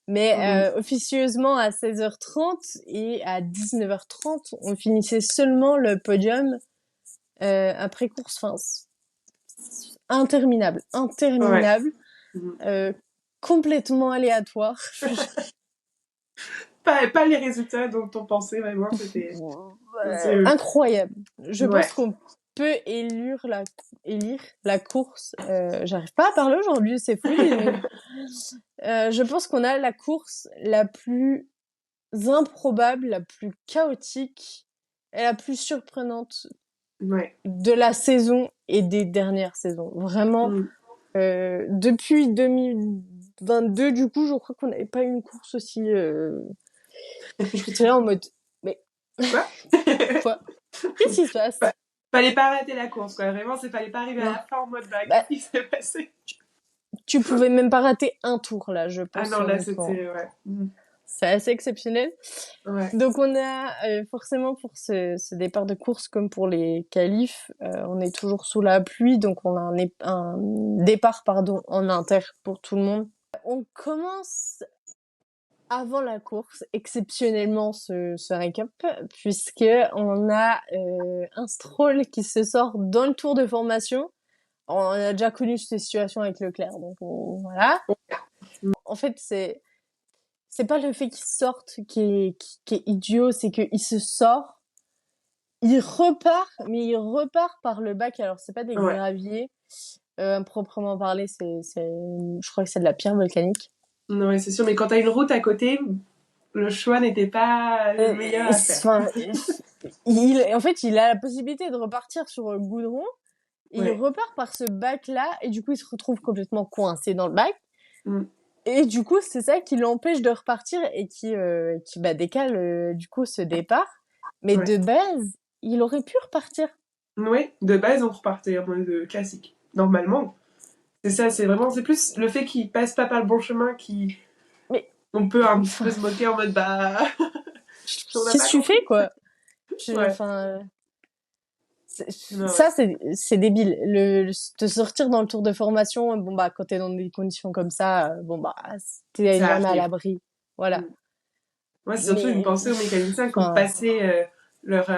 Mais Mhm. officieusement à 16h30 et à 19h30, on finissait seulement le podium après course. Enfin, interminable, Ouais. interminable, Mhm. euh, complètement aléatoire. Pas les résultats dont on pensait vraiment, c'était. Incroyable. Je Ouais. pense qu'on peut élire la course. J'arrive pas à parler aujourd'hui, c'est fou. Je pense qu'on a la course la plus improbable, la plus chaotique et la plus surprenante Ouais. de la saison et des dernières saisons. Vraiment, Mhm. depuis 2022, du coup, je crois qu'on n'avait pas eu une course aussi. J'étais là en mode, mais Quoi? quoi? Qu'est-ce qui se passe? Fallait pas rater la course, quoi. Vraiment, fallait pas arriver à Non. la fin en mode bah, Bah, qu'est-ce qui s'est passé? tu pouvais même pas rater un tour là, je Ah pense non, là, honnêtement. c'était. Ouais. C'est assez exceptionnel. Ouais. Donc on a forcément pour ce départ de course comme pour les qualifs, on est toujours sous la pluie, donc on a un départ pardon en inter pour tout le monde. On commence avant la course, exceptionnellement ce récap, puisque on a un Stroll qui se sort dans le tour de formation. On a déjà connu cette situation avec Leclerc, donc voilà. En fait, c'est pas le fait qu'il sorte qui est idiot, c'est qu'il se sort, il repart, mais il repart par le bac. Alors c'est pas des Ouais. graviers, proprement parlé, je crois que c'est de la pierre volcanique. Non, ouais, c'est sûr, mais quand t'as une route à côté, le choix n'était pas le meilleur à faire. Enfin, en fait, il a la possibilité de repartir sur le goudron. Et il Ouais. repart par ce bac-là, et du coup, il se retrouve complètement coincé dans le bac. Mm. Et du coup, c'est ça qui l'empêche de repartir et qui décale du coup ce départ. Mais Ouais. de base, il aurait pu repartir. Ouais, de base, on repartait en mode classique. Normalement. C'est ça, c'est plus le fait qu'il passe pas par le bon chemin qui. Mais On peut un petit enfin, peu se moquer en mode bah. On n'a pas qu'est-ce que tu fais compris. quoi? Ouais. Enfin, Non, ouais. ça c'est débile. De sortir dans le tour de formation, bon bah quand t'es dans des conditions comme ça, bon bah t'es Ça jamais à arrive. l'abri. Voilà. Mm. Moi, c'est surtout une Mais pensée aux mécaniciens qui ont enfin, passé leurs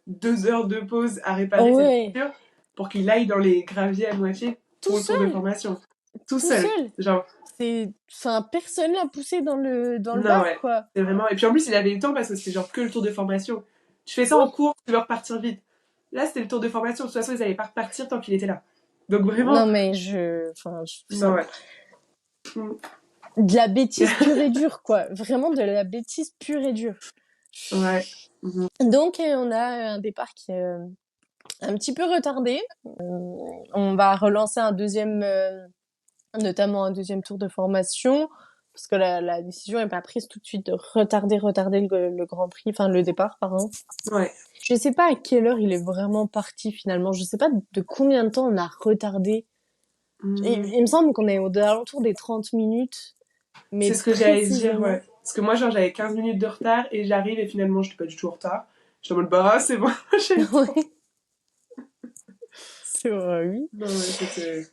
2 heures de pause à réparer cette ouais, voiture pour qu'il aille dans les graviers à moitié tout pour le tour de seul, formation. Tout tout seul. seul. Genre, Enfin, personne l'a poussé dans le non, bac, ouais. quoi. C'est vraiment. Et puis en plus, il avait eu le temps parce que c'était genre que le tour de formation. Tu fais ça en cours, tu veux repartir vite. Là, c'était le tour de formation. De toute façon, ils allaient pas repartir tant qu'il était là. Donc vraiment, Non, mais non, ouais. Mm. de la bêtise pure et dure, quoi. Vraiment de la bêtise pure et dure. Ouais. Mhm. Donc, on a un départ qui est un petit peu retardé. On va relancer notamment un deuxième tour de formation, parce que la décision est pas prise tout de suite de retarder le Grand Prix, enfin le départ, pardon. Ouais. Je sais pas à quelle heure il est vraiment parti finalement. Je sais pas de combien de temps on a retardé. Il me semble qu'on est aux alentours des 30 minutes, mais C'est ce que j'allais dire, précisément. ouais. Parce que moi, genre, j'avais 15 minutes de retard et j'arrive et finalement, j'étais pas du tout en retard. J'étais en mode, bah, c'est bon, j'ai le temps. Ouais, c'est vrai, oui. Non, ouais, c'était.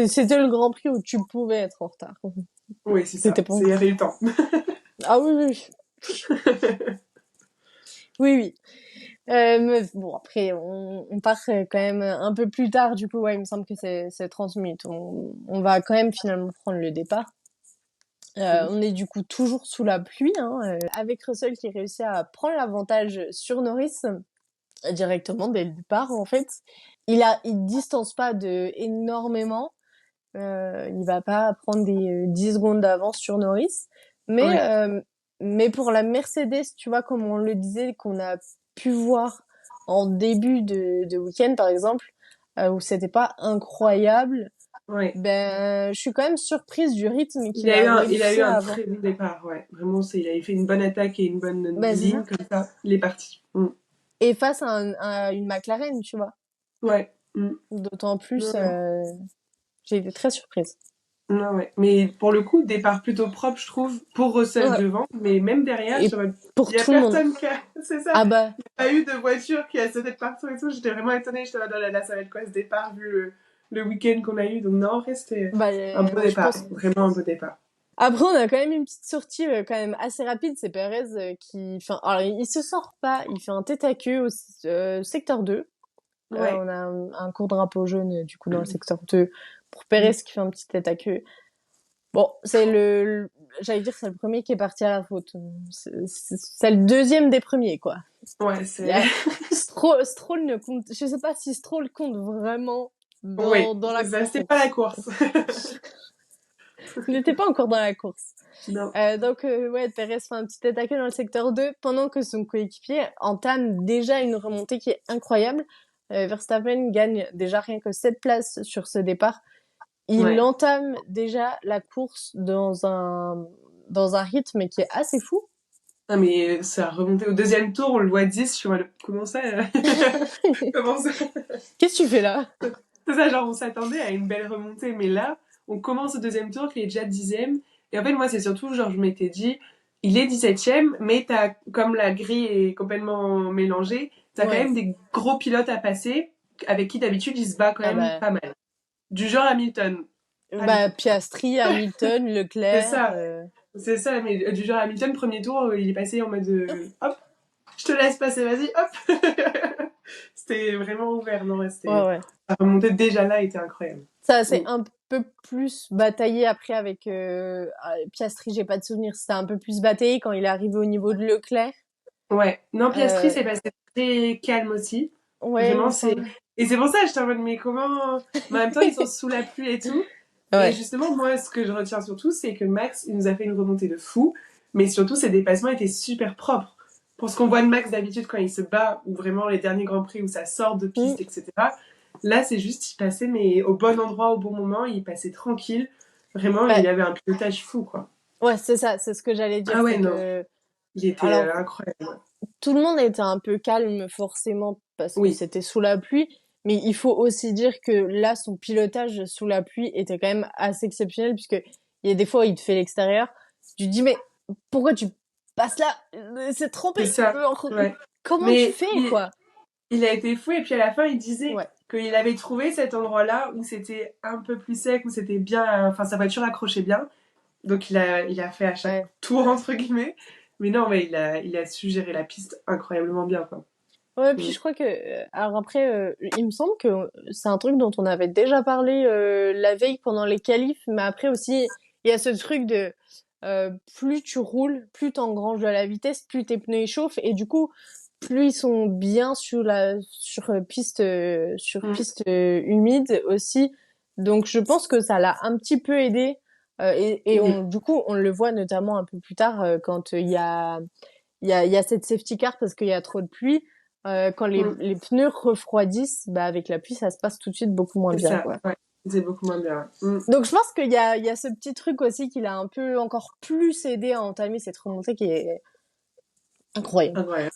C'était le Grand Prix où tu pouvais être en retard. Oui, c'est ça. C'était pour Il y vous. avait eu le temps. Ah oui, oui. Oui, oui. Mais bon, après, on part quand même un peu plus tard, du coup, ouais, il me semble que c'est 30 minutes. On va quand même finalement prendre le départ. On est du coup toujours sous la pluie, hein, avec Russell qui réussit à prendre l'avantage sur Norris directement dès le départ, en fait. Il distance pas énormément. Il va pas prendre des 10 secondes d'avance sur Norris. Mais, Oui. mais pour la Mercedes, tu vois, comme on le disait, qu'on a pu voir en début de week-end, par exemple, où c'était pas incroyable, Ouais. ben, je suis quand même surprise du rythme Il qu'il a eu a il a eu réussi un à avoir. très bon départ, ouais. Vraiment, il avait fait une bonne attaque et une bonne Ben, c'est ligne, ça. comme ça, il est parti. Mm. Et face à une McLaren, tu vois. Ouais. Mm. D'autant plus, Non, non. j'ai été très surprise. Non, ouais. Mais pour le coup, départ plutôt propre, je trouve, pour Russell Ouais. devant, mais même derrière, Et il pour y a tout le monde. personne qui a. C'est ça. Ah bah, Pas eu de voiture qui a sauté de partout et tout. J'étais vraiment étonnée. J'étais là, là, là, ça va être quoi ce départ vu le week-end qu'on a eu. Donc, non, c'était bah, un beau je départ. pense. Vraiment un beau départ. Après, on a quand même une petite sortie quand même assez rapide. C'est Perez qui, enfin, alors il se sort pas. Il fait un tête à queue au secteur 2. Ouais. On a un court drapeau jaune du coup dans le secteur 2 pour Perez qui fait un petit tête à queue. Bon, j'allais dire c'est le premier qui est parti à la faute. C'est le deuxième des premiers quoi. Ouais, Il y c'est. a Stroll ne compte. Je sais pas si Stroll compte vraiment Oui, dans la c'est ça. C'était pas la course. course. Il n'était pas encore dans la course. Non. Donc, ouais, Perez fait un petit attaqué dans le secteur 2 pendant que son coéquipier entame déjà une remontée qui est incroyable. Verstappen gagne déjà rien que 7 places sur ce départ. Il Ouais. entame déjà la course dans un rythme qui est assez fou. Ah, mais ça a remonté au deuxième tour, on le voit 10. Je suis en mode, comment ça Comment ça Qu'est-ce que tu fais là? C'est ça, genre, on s'attendait à une belle remontée, mais là, on commence au deuxième tour, qu'il est déjà 10e. Et en fait, moi, c'est surtout, genre, je m'étais dit, il est 17e, mais comme la grille est complètement mélangée, t'as quand Ouais. même des gros pilotes à passer, avec qui d'habitude, il se bat quand Ah même bah, pas mal. Du genre Hamilton, pas du bah tout. Piastri, Hamilton, C'est Leclerc. ça, c'est ça, mais du genre Hamilton, premier tour, il est passé en mode, hop, je te laisse passer, vas-y, hop. C'était vraiment ouvert, non, ouais, Ouais, c'était, ouais. la remontée déjà là était incroyable. Ça, c'est Mm. un peu plus bataillé après avec Piastri, j'ai pas de souvenir. C'était un peu plus bataillé quand il est arrivé au niveau de Leclerc. Ouais, non, Piastri, Euh, c'est passé très calme aussi. ouais, il me Vraiment, c'est. semble. Et c'est pour ça, je t'en mode, mais comment. Mais en même temps, ils sont sous la pluie et tout. Et Ouais. justement, moi, ce que je retiens surtout, c'est que Max, il nous a fait une remontée de fou. Mais surtout, ses dépassements étaient super propres. Pour ce qu'on voit de Max d'habitude quand il se bat, ou vraiment les derniers Grands Prix où ça sort de Mm. piste, etc. Là, c'est juste, il passait, mais au bon endroit, au bon moment, il passait tranquille. Vraiment, Bah, il avait un pilotage fou, quoi. ouais, c'est ça, c'est ce que j'allais dire, Ah ouais, c'est non, que, il était alors, incroyable. tout le monde était un peu calme, forcément, parce que Oui, c'était sous la pluie, mais il faut aussi dire que là, son pilotage sous la pluie était quand même assez exceptionnel, puisque il y a des fois, il te fait l'extérieur, tu te dis, mais pourquoi tu passes là? C'est c'est trempé. ça. Ouais. Comment tu Mais fais, quoi? il a été fou et puis à la fin il disait Ouais, qu'il avait trouvé cet endroit-là où c'était un peu plus sec, où c'était bien, enfin sa voiture accrochait bien. Donc il a fait à chaque ouais. tour entre guillemets. Mais non, mais il a su gérer la piste incroyablement bien quoi. Ouais, puis Mm. je crois que, alors après, il me semble que c'est un truc dont on avait déjà parlé la veille pendant les qualifs, mais après aussi, il y a ce truc de plus tu roules, plus t'engranges de la vitesse, plus tes pneus échauffent, et du coup, plus ils sont bien sur Mm. piste humide aussi. Donc je pense que ça l'a un petit peu aidé. Oui, Du coup, on le voit notamment un peu plus tard quand il y a cette safety car parce qu'il y a trop de pluie. Quand mm. les pneus refroidissent, bah avec la pluie, ça se passe tout de suite beaucoup moins C'est bien, ça, quoi. ouais. C'est beaucoup moins bien. Ouais. Mm. Donc je pense il y a ce petit truc aussi qui l'a un peu encore plus aidé à entamer cette remontée qui est incroyable. Incroyable.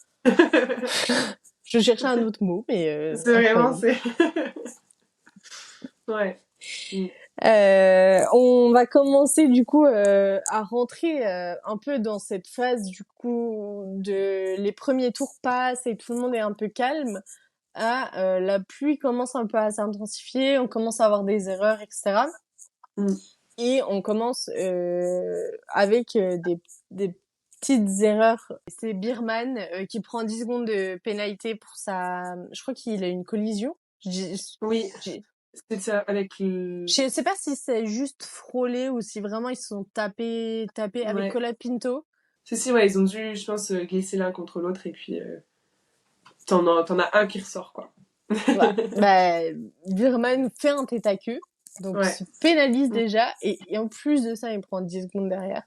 Je cherchais un autre mot, mais C'est vraiment, incroyable. c'est... Ouais. Mm. On va commencer du coup à rentrer un peu dans cette phase du coup de les premiers tours passent et tout le monde est un peu calme. La pluie commence un peu à s'intensifier, on commence à avoir des erreurs, etc. Mm. Et on commence avec des petites erreurs. C'est Birman qui prend 10 secondes de pénalité pour sa... Je crois qu'il a une collision. Oui, J'ai- c'est ça, avec le... Je sais pas si c'est juste frôlé ou si vraiment ils se sont tapés avec Ouais. Colapinto. Si, ouais, ils ont dû, je pense, glisser l'un contre l'autre et puis t'en as un qui ressort, quoi. Voilà. Bah, Birman fait un tête à queue, donc Ouais. se pénalise Mm. déjà et en plus de ça, il prend 10 secondes derrière.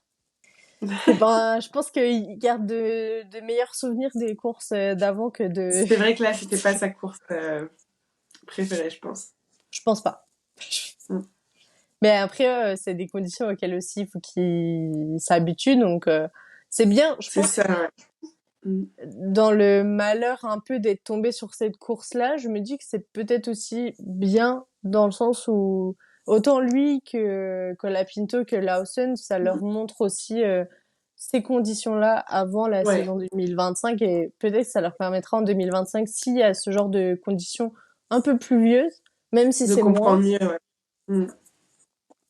C'est ben, je pense qu'il garde de meilleurs souvenirs des courses d'avant que de... C'est vrai que là, c'était pas sa course préférée, je pense. Je pense pas. Mm. Mais après, c'est des conditions auxquelles aussi il faut qu'il s'habitue, donc c'est bien. Je C'est pense ça, ouais. Mm. dans le malheur un peu d'être tombé sur cette course-là, je me dis que c'est peut-être aussi bien dans le sens où autant lui que la Pinto que Lawson, ça leur Mm. montre aussi ces conditions-là avant la Ouais, saison 2025 et peut-être que ça leur permettra en 2025 s'il y a ce genre de conditions un peu pluvieuses, même si de c'est moins. comprendre mieux, ouais. Mm.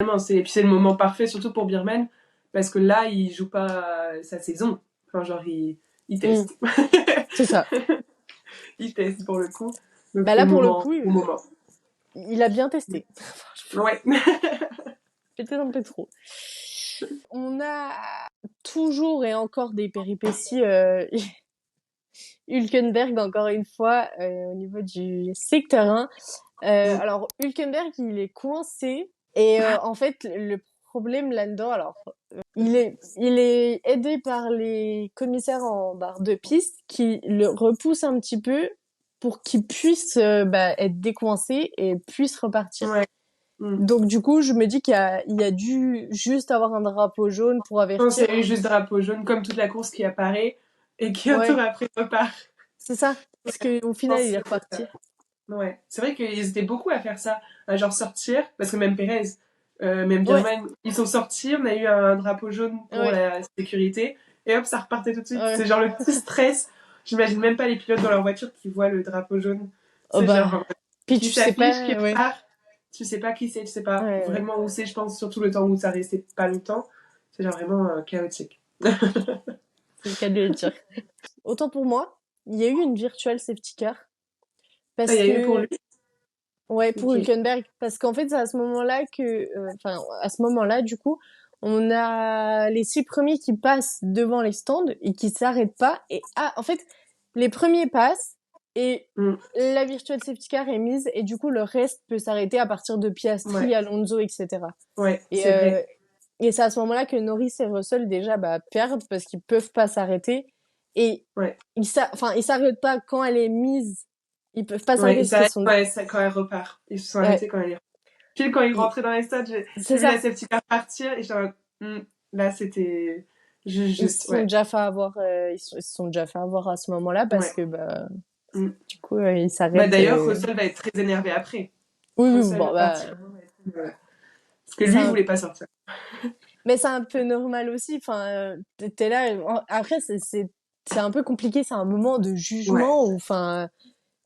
Vraiment, et puis c'est le moment parfait, surtout pour Birman, parce que là, il joue pas sa saison. Enfin, genre, il Mm, teste. c'est ça. Il teste pour le coup. Donc Bah c'est là le pour le moment, coup, au moment. il a bien testé. Ouais. Peut-être un peu trop. On a toujours et encore des péripéties Hülkenberg encore une fois au niveau du secteur 1. Mm. Alors Hülkenberg il est coincé et en fait le problème là-dedans alors il est aidé par les commissaires en barre de piste qui le repoussent un petit peu pour qu'il puisse être décoincé et puisse repartir. Ouais. Mm. Donc du coup, je me dis il y a dû juste avoir un drapeau jaune pour Non, avertir. c'est juste drapeau jaune, comme toute la course qui apparaît et qui un tour Ouais, après repart. c'est ça. Parce que au Je pense final, il est que c'est ça. reparti. Ouais. C'est vrai qu'ils étaient beaucoup à faire ça, à genre sortir, parce que même Pérez, même Ouais, Birman, ils sont sortis, on a eu un drapeau jaune pour ouais, la sécurité, et hop, ça repartait tout de suite. ouais. C'est genre le petit stress. J'imagine même pas les pilotes dans leur voiture qui voient le drapeau jaune. Oh C'est bah. genre Puis qui tu sais s'affiche, qui pas, ouais. part. Tu sais pas qui c'est, tu sais pas Ouais, vraiment où c'est, je pense, surtout le temps où ça restait pas longtemps. C'est genre vraiment chaotique. c'est le cas de le dire. Autant pour moi, il y a eu une virtual safety car Ah, il parce y a eu pour que lui. ouais pour Ok. Hülkenberg parce qu'en fait c'est à ce moment-là que enfin à ce moment-là du coup on a les 6 premiers qui passent devant les stands et qui s'arrêtent pas et en fait les premiers passent et Mm. la virtual safety car est mise et du coup le reste peut s'arrêter à partir de Ouais, Piastri, Alonso, etc. ouais, Et c'est vrai. c'est à ce moment-là que Norris et Russell déjà perdent parce qu'ils peuvent pas s'arrêter et Ouais. ils s'arrêtent pas quand elle est mise. Ils peuvent pas Ouais, s'arrêter ils parce qu'ils s'arrêtent sont ouais, ça, quand elle repart. Ils se sont arrêtés ouais, quand elle est pile quand ils rentraient dans les stades, c'est j'ai vu la ça. safety car partir et j'étais en mode, là c'était Ils se juste, sont ouais, déjà fait avoir, ils se sont déjà fait avoir à ce moment-là parce ouais. que bah Mm. du coup ils Bah s'arrêtent. d'ailleurs, Russell va être très énervé après. Oui oui Russell bon va bah partir. Voilà. Parce que c'est lui, il un... voulait pas sortir. mais c'est un peu normal aussi. Enfin t'es là. Après c'est un peu compliqué. C'est un moment de Ouais. jugement où enfin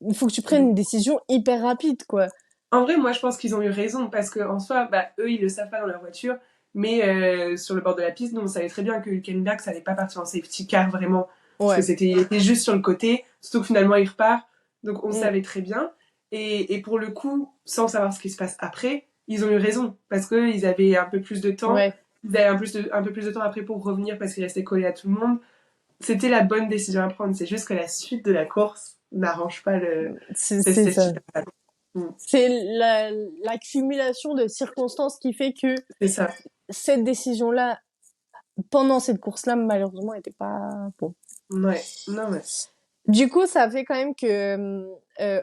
il faut que tu prennes Mm. une décision hyper rapide quoi. En vrai, moi, je pense qu'ils ont eu raison parce que en soi, bah, eux, ils le savent pas dans leur voiture, mais sur le bord de la piste, nous, on savait très bien que Hülkenberg, ça allait pas partir en safety car vraiment, parce que Ouais. il était juste sur le côté, surtout que finalement, il repart, donc on Mm. savait très bien. Et pour le coup, sans savoir ce qui se passe après, ils ont eu raison parce que ils avaient un peu plus de temps, Ouais. ils avaient un peu plus de temps après pour revenir parce qu'ils restaient collés à tout le monde. c'était la bonne décision à prendre. C'est juste que la suite de la course n'arrange pas C'est cette ça. safety-car. C'est l'accumulation de circonstances qui fait que C'est ça. cette décision-là, pendant cette course-là, malheureusement, était pas bon. Ouais. Non, mais... Du coup, ça fait quand même que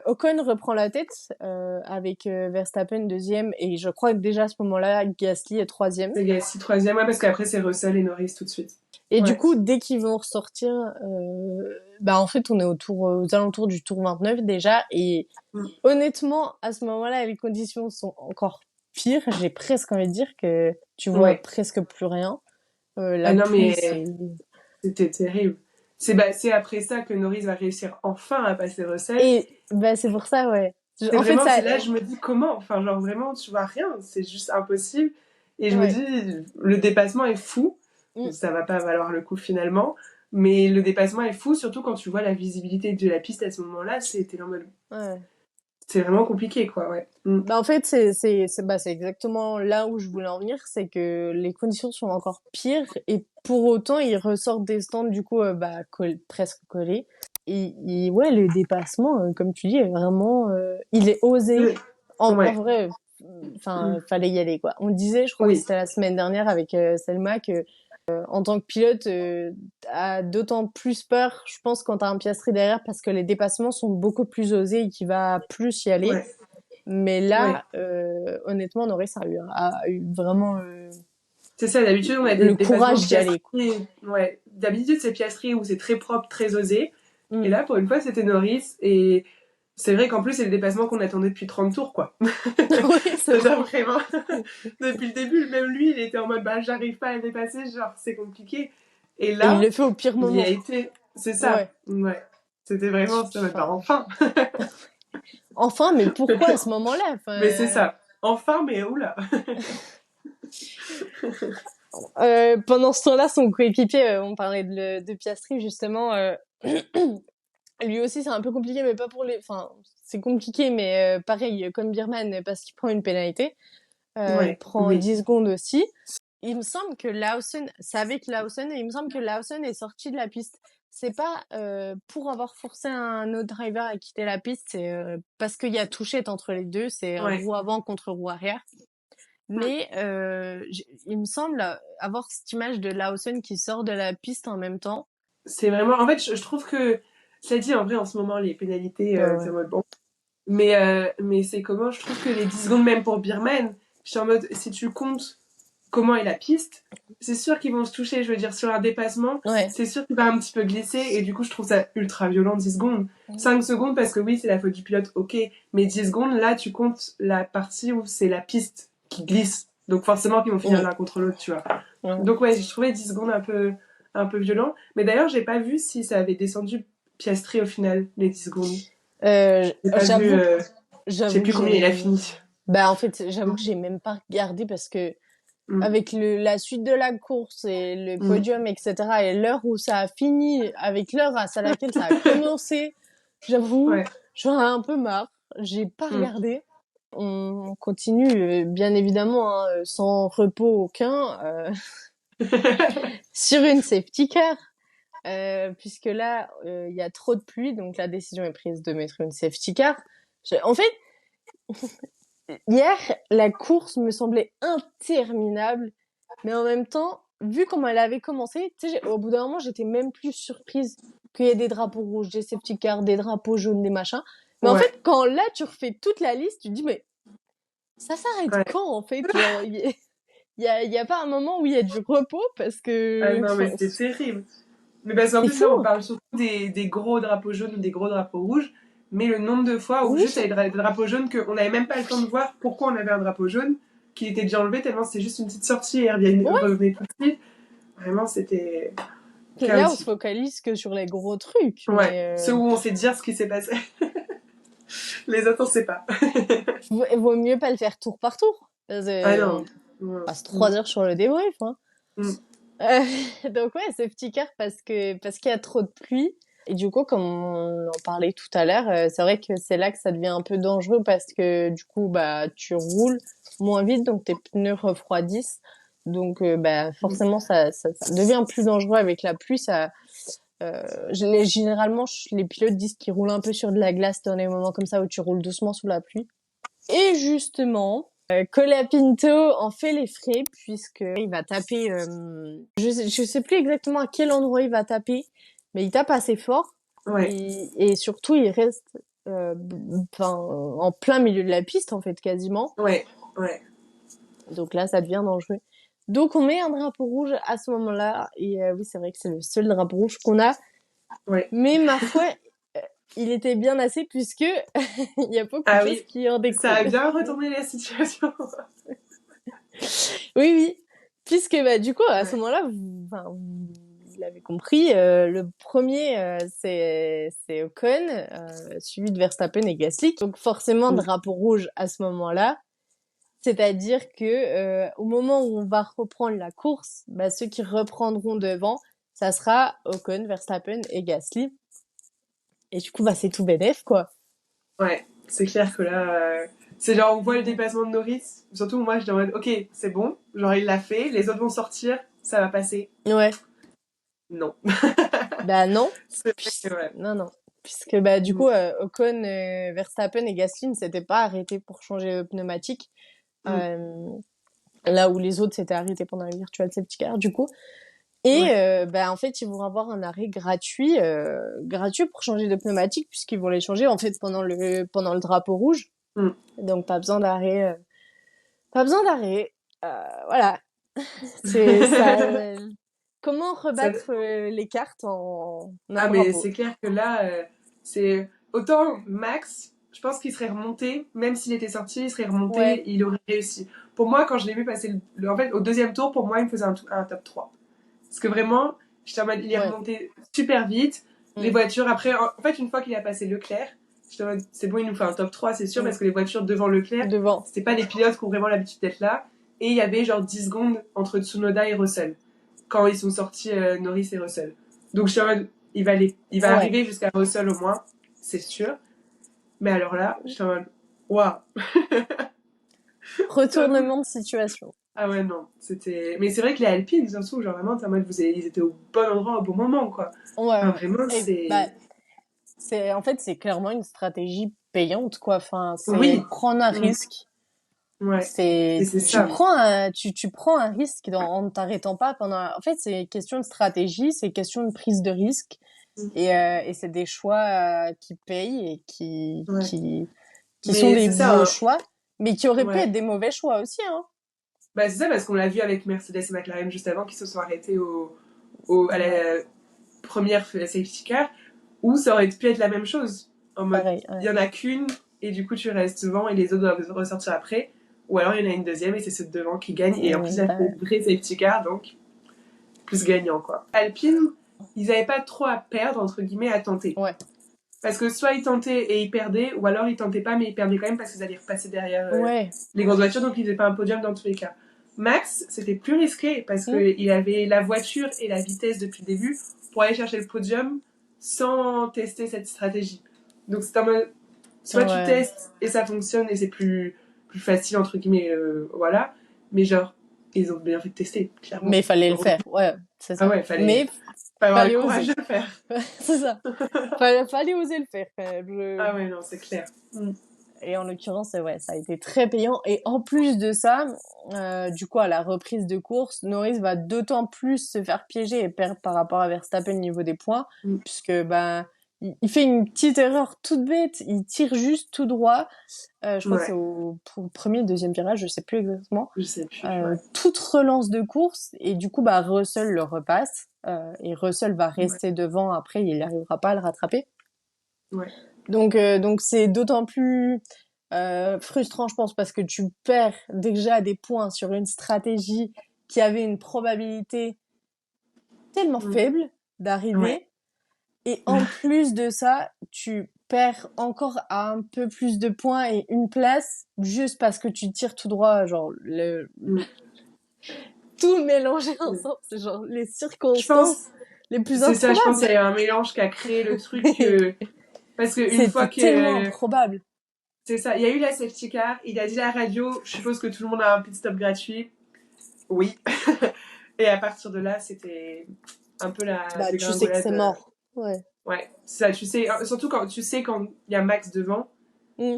Ocon reprend la tête avec Verstappen deuxième et je crois que déjà à ce moment-là, Gasly est troisième. C'est Gasly troisième, ouais, parce qu'après c'est Russell et Norris tout de suite. Et ouais. Du coup, dès qu'ils vont ressortir, bah en fait, on est aux alentours du tour 29 déjà. Et honnêtement, à ce moment-là, les conditions sont encore pires. J'ai presque envie de dire que tu vois presque plus rien. La non, pluie, mais c'était terrible. C'est après ça que Norris va réussir enfin à passer Russell. Et bah, c'est pour ça, ouais. C'est En vraiment, fait, ça... c'est là je me dis comment, enfin genre vraiment tu vois rien, c'est juste impossible. Et je me dis, le dépassement est fou, ça va pas valoir le coup finalement, mais le dépassement est fou, surtout quand tu vois la visibilité de la piste à ce moment-là, c'était en mode... C'est vraiment compliqué, quoi, ouais. Bah, en fait, c'est exactement là où je voulais en venir, c'est que les conditions sont encore pires et pour autant, ils ressortent des stands, du coup, bah, presque collés. Et ouais, le dépassement, comme tu dis, est vraiment, il est osé. En vrai, enfin, fallait y aller, quoi. On disait, je crois que c'était la semaine dernière avec Selma, que en tant que pilote, a d'autant plus peur, je pense, quand t'as un Piastri derrière, parce que les dépassements sont beaucoup plus osés et qu'il va plus y aller. Mais là, honnêtement, Norris a eu vraiment c'est ça, d'habitude, on a des le dépassements courage d'y aller. Ouais, d'habitude, c'est Piastri où c'est très propre, très osé. Et là, pour une fois, c'était Norris. Et c'est vrai qu'en plus, c'est le dépassement qu'on attendait depuis 30 tours, quoi. Oui, c'est ça, vraiment. Depuis le début, même lui, il était en mode, bah, j'arrive pas à le dépasser, genre, c'est compliqué. Et là, il le fait au pire moment. Il y a été. C'est ça. Ouais. C'était vraiment, enfin. Enfin, mais pourquoi à ce moment-là Mais c'est ça. Enfin, mais oula. Pendant ce temps-là, son coéquipier, on parlait de Piastri justement, lui aussi c'est un peu compliqué, mais pas pour les... Enfin, c'est compliqué, mais pareil, comme Birman, parce qu'il prend une pénalité. Il prend 10 secondes aussi. Il me semble que Lawson, c'est avec Lawson, et il me semble que Lawson est sorti de la piste. C'est pas pour avoir forcé un autre driver à quitter la piste, c'est parce qu'il y a touchette entre les deux, c'est roue avant contre roue arrière. Mais il me semble avoir cette image de Lawson qui sort de la piste en même temps. C'est vraiment... En fait, je trouve que... Ça dit, en vrai, en ce moment, les pénalités, c'est en mode bon. Mais c'est comment... Je trouve que les 10 secondes, même pour Birman, je suis en mode, si tu comptes comment est la piste, c'est sûr qu'ils vont se toucher, je veux dire, sur un dépassement, c'est sûr qu'il va un petit peu glisser, et du coup, je trouve ça ultra violent, 10 secondes. 5 secondes, parce que oui, c'est la faute du pilote, ok, mais 10 secondes, là, tu comptes la partie où c'est la piste qui glisse, donc forcément qu'ils vont finir l'un contre l'autre, tu vois. Donc ouais, je trouvais 10 secondes un peu violent, mais d'ailleurs, j'ai pas vu si ça avait descendu Piastri au final, les 10 secondes. J'avoue, je sais plus combien il a fini. Bah, en fait, j'avoue que j'ai même pas regardé parce que avec la suite de la course et le podium, etc., et l'heure où ça a fini, avec l'heure à laquelle ça a commencé, j'avoue, j'en ai un peu marre. J'ai pas regardé. On continue, bien évidemment, hein, sans repos aucun, sur une safety car. Puisque là, il y a trop de pluie, donc la décision est prise de mettre une safety car. En fait, hier, la course me semblait interminable, mais en même temps, vu comment elle avait commencé, tu sais, au bout d'un moment, j'étais même plus surprise qu'il y ait des drapeaux rouges, des safety cars, des drapeaux jaunes, des machins. Mais en fait, quand là, tu refais toute la liste, tu te dis, mais ça s'arrête quand, en fait? Genre, il y a pas un moment où il y a du repos parce que... Ah non, mais c'était terrible. Mais parce qu'en plus, là, on parle surtout des gros drapeaux jaunes ou des gros drapeaux rouges, mais le nombre de fois où juste il y avait des drapeaux jaunes qu'on n'avait même pas le temps de voir pourquoi on avait un drapeau jaune, qui était déjà enlevé tellement c'était juste une petite sortie et revenait tout de suite. Vraiment, c'était... Là, on se focalise que sur les gros trucs. Ouais, ceux où on sait dire ce qui s'est passé. Les autres, on sait pas. Vaut mieux pas le faire tour par tour. Ah non. On passe 3 heures sur le débrief. Hein. Donc ouais, safety car parce qu'il y a trop de pluie. Et du coup, comme on en parlait tout à l'heure, c'est vrai que c'est là que ça devient un peu dangereux parce que du coup, bah, tu roules moins vite, donc tes pneus refroidissent. Donc, bah, forcément, ça devient plus dangereux avec la pluie. Généralement, les pilotes disent qu'ils roulent un peu sur de la glace dans les moments comme ça où tu roules doucement sous la pluie. Et justement, Colapinto en fait les frais puisque il va taper. Je sais plus exactement à quel endroit il va taper, mais il tape assez fort. Ouais. Et surtout, il reste en plein milieu de la piste en fait quasiment. Ouais. Donc là, ça devient dangereux. Donc on met un drapeau rouge à ce moment-là. Et oui, c'est vrai que c'est le seul drapeau rouge qu'on a. Ouais. Mais ma foi, il était bien assez puisque il y a beaucoup de choses qui en découlent. Ça a bien retourné la situation. Oui. Puisque du coup, à ce moment-là, vous l'avez compris, le premier, c'est Ocon, suivi de Verstappen et Gasly. Donc forcément, drapeau rouge à ce moment-là. C'est-à-dire que au moment où on va reprendre la course, ceux qui reprendront devant, ça sera Ocon, Verstappen et Gasly. Et du coup, c'est tout bénef, quoi. Ouais, c'est clair que là, c'est genre on voit le dépassement de Norris. Surtout moi, je dis en mode, ok, c'est bon, genre il l'a fait, les autres vont sortir, ça va passer. Ouais. Non. Non. Ouais. Non. Puisque du coup, Ocon, Verstappen et Gasly ne s'étaient pas arrêtés pour changer le pneumatique. Là où les autres s'étaient arrêtés pendant le virtual safety car, du coup. Et en fait, ils vont avoir un arrêt gratuit pour changer de pneumatique puisqu'ils vont les changer en fait pendant le drapeau rouge. Donc pas besoin d'arrêt. Voilà. C'est ça. Comment rebattre les cartes en un mais drapeau. c'est clair que là, c'est autant Max, je pense qu'il serait remonté, même s'il était sorti, il serait remonté, il aurait réussi. Pour moi, quand je l'ai vu passer en fait, au deuxième tour, pour moi, il me faisait un top 3. Parce que vraiment, j'étais en mode, il est remonté super vite. Les voitures, après, en fait, une fois qu'il a passé Leclerc, j'étais en mode, c'est bon, il nous fait un top 3, c'est sûr, parce que les voitures devant Leclerc, c'était pas des pilotes qui ont vraiment l'habitude d'être là. Et il y avait genre 10 secondes entre Tsunoda et Russell, quand ils sont sortis Norris et Russell. Donc j'étais en mode, il va arriver jusqu'à Russell au moins, c'est sûr. Mais alors là, j'étais en mode, waouh! Retournement de situation. Ah ouais, non, c'était. Mais c'est vrai que les Alpines, surtout, genre vraiment, t'es en mode, ils étaient au bon endroit au bon moment, quoi. Ouais. Vraiment, en fait, c'est clairement une stratégie payante, quoi. Enfin, c'est oui. prendre un risque. Ouais. Tu prends un risque en ne t'arrêtant pas pendant. En fait, c'est question de stratégie, c'est question de prise de risque, et c'est des choix qui payent et qui sont des beaux choix, mais qui auraient pu être des mauvais choix aussi, hein. C'est ça, parce qu'on l'a vu avec Mercedes et McLaren juste avant, qui se sont arrêtés à la première safety car, où ça aurait pu être la même chose. En mode, il y en a qu'une, et du coup, tu restes devant, et les autres doivent ressortir après. Ou alors, il y en a une deuxième, et c'est ceux de devant qui gagne. Et en plus, elle fait vrai safety car, donc plus gagnant, quoi. Alpine, ils n'avaient pas trop à perdre, entre guillemets, à tenter. Ouais. Parce que soit ils tentaient et ils perdaient, ou alors ils tentaient pas, mais ils perdaient quand même parce qu'ils allaient repasser derrière les grosses voitures, donc ils faisaient pas un podium dans tous les cas. Max, c'était plus risqué parce qu'il avait la voiture et la vitesse depuis le début pour aller chercher le podium sans tester cette stratégie. Donc c'est en mode, soit tu testes et ça fonctionne et c'est plus facile, entre guillemets, voilà. Mais genre, ils ont bien fait de tester, clairement. Mais il fallait le faire, c'est ça. Ah ouais, fallait avoir le courage de le faire. C'est ça. Fallait oser le faire, quand même. Ah ouais, non, c'est clair. Et en l'occurrence, ça a été très payant. Et en plus de ça, du coup, à la reprise de course, Norris va d'autant plus se faire piéger et perdre par rapport à Verstappen au niveau des points, puisque il fait une petite erreur toute bête. Il tire juste tout droit. Je crois que c'est pour le premier et deuxième virage, je sais plus exactement. Je sais plus. Toute relance de course, et du coup, Russell le repasse. Et Russell va rester devant. Après, il n'arrivera pas à le rattraper. Ouais. Donc c'est d'autant plus frustrant, je pense, parce que tu perds déjà des points sur une stratégie qui avait une probabilité tellement faible d'arriver. Et en plus de ça, tu perds encore à un peu plus de points et une place juste parce que tu tires tout droit, genre tout mélangé ensemble, c'est genre les circonstances les plus improbables. C'est ça, je pense qu'il y a un mélange qui a créé le truc parce que une fois que c'est tellement improbable. C'est ça, il y a eu la safety car, il a dit à la radio, je suppose que tout le monde a un pit stop gratuit. Oui. Et à partir de là, c'était un peu la Bah, tu sais que dégringolade. c'est mort. Ouais. Ouais, ça, tu sais, surtout quand tu sais quand il y a Max devant, Mm.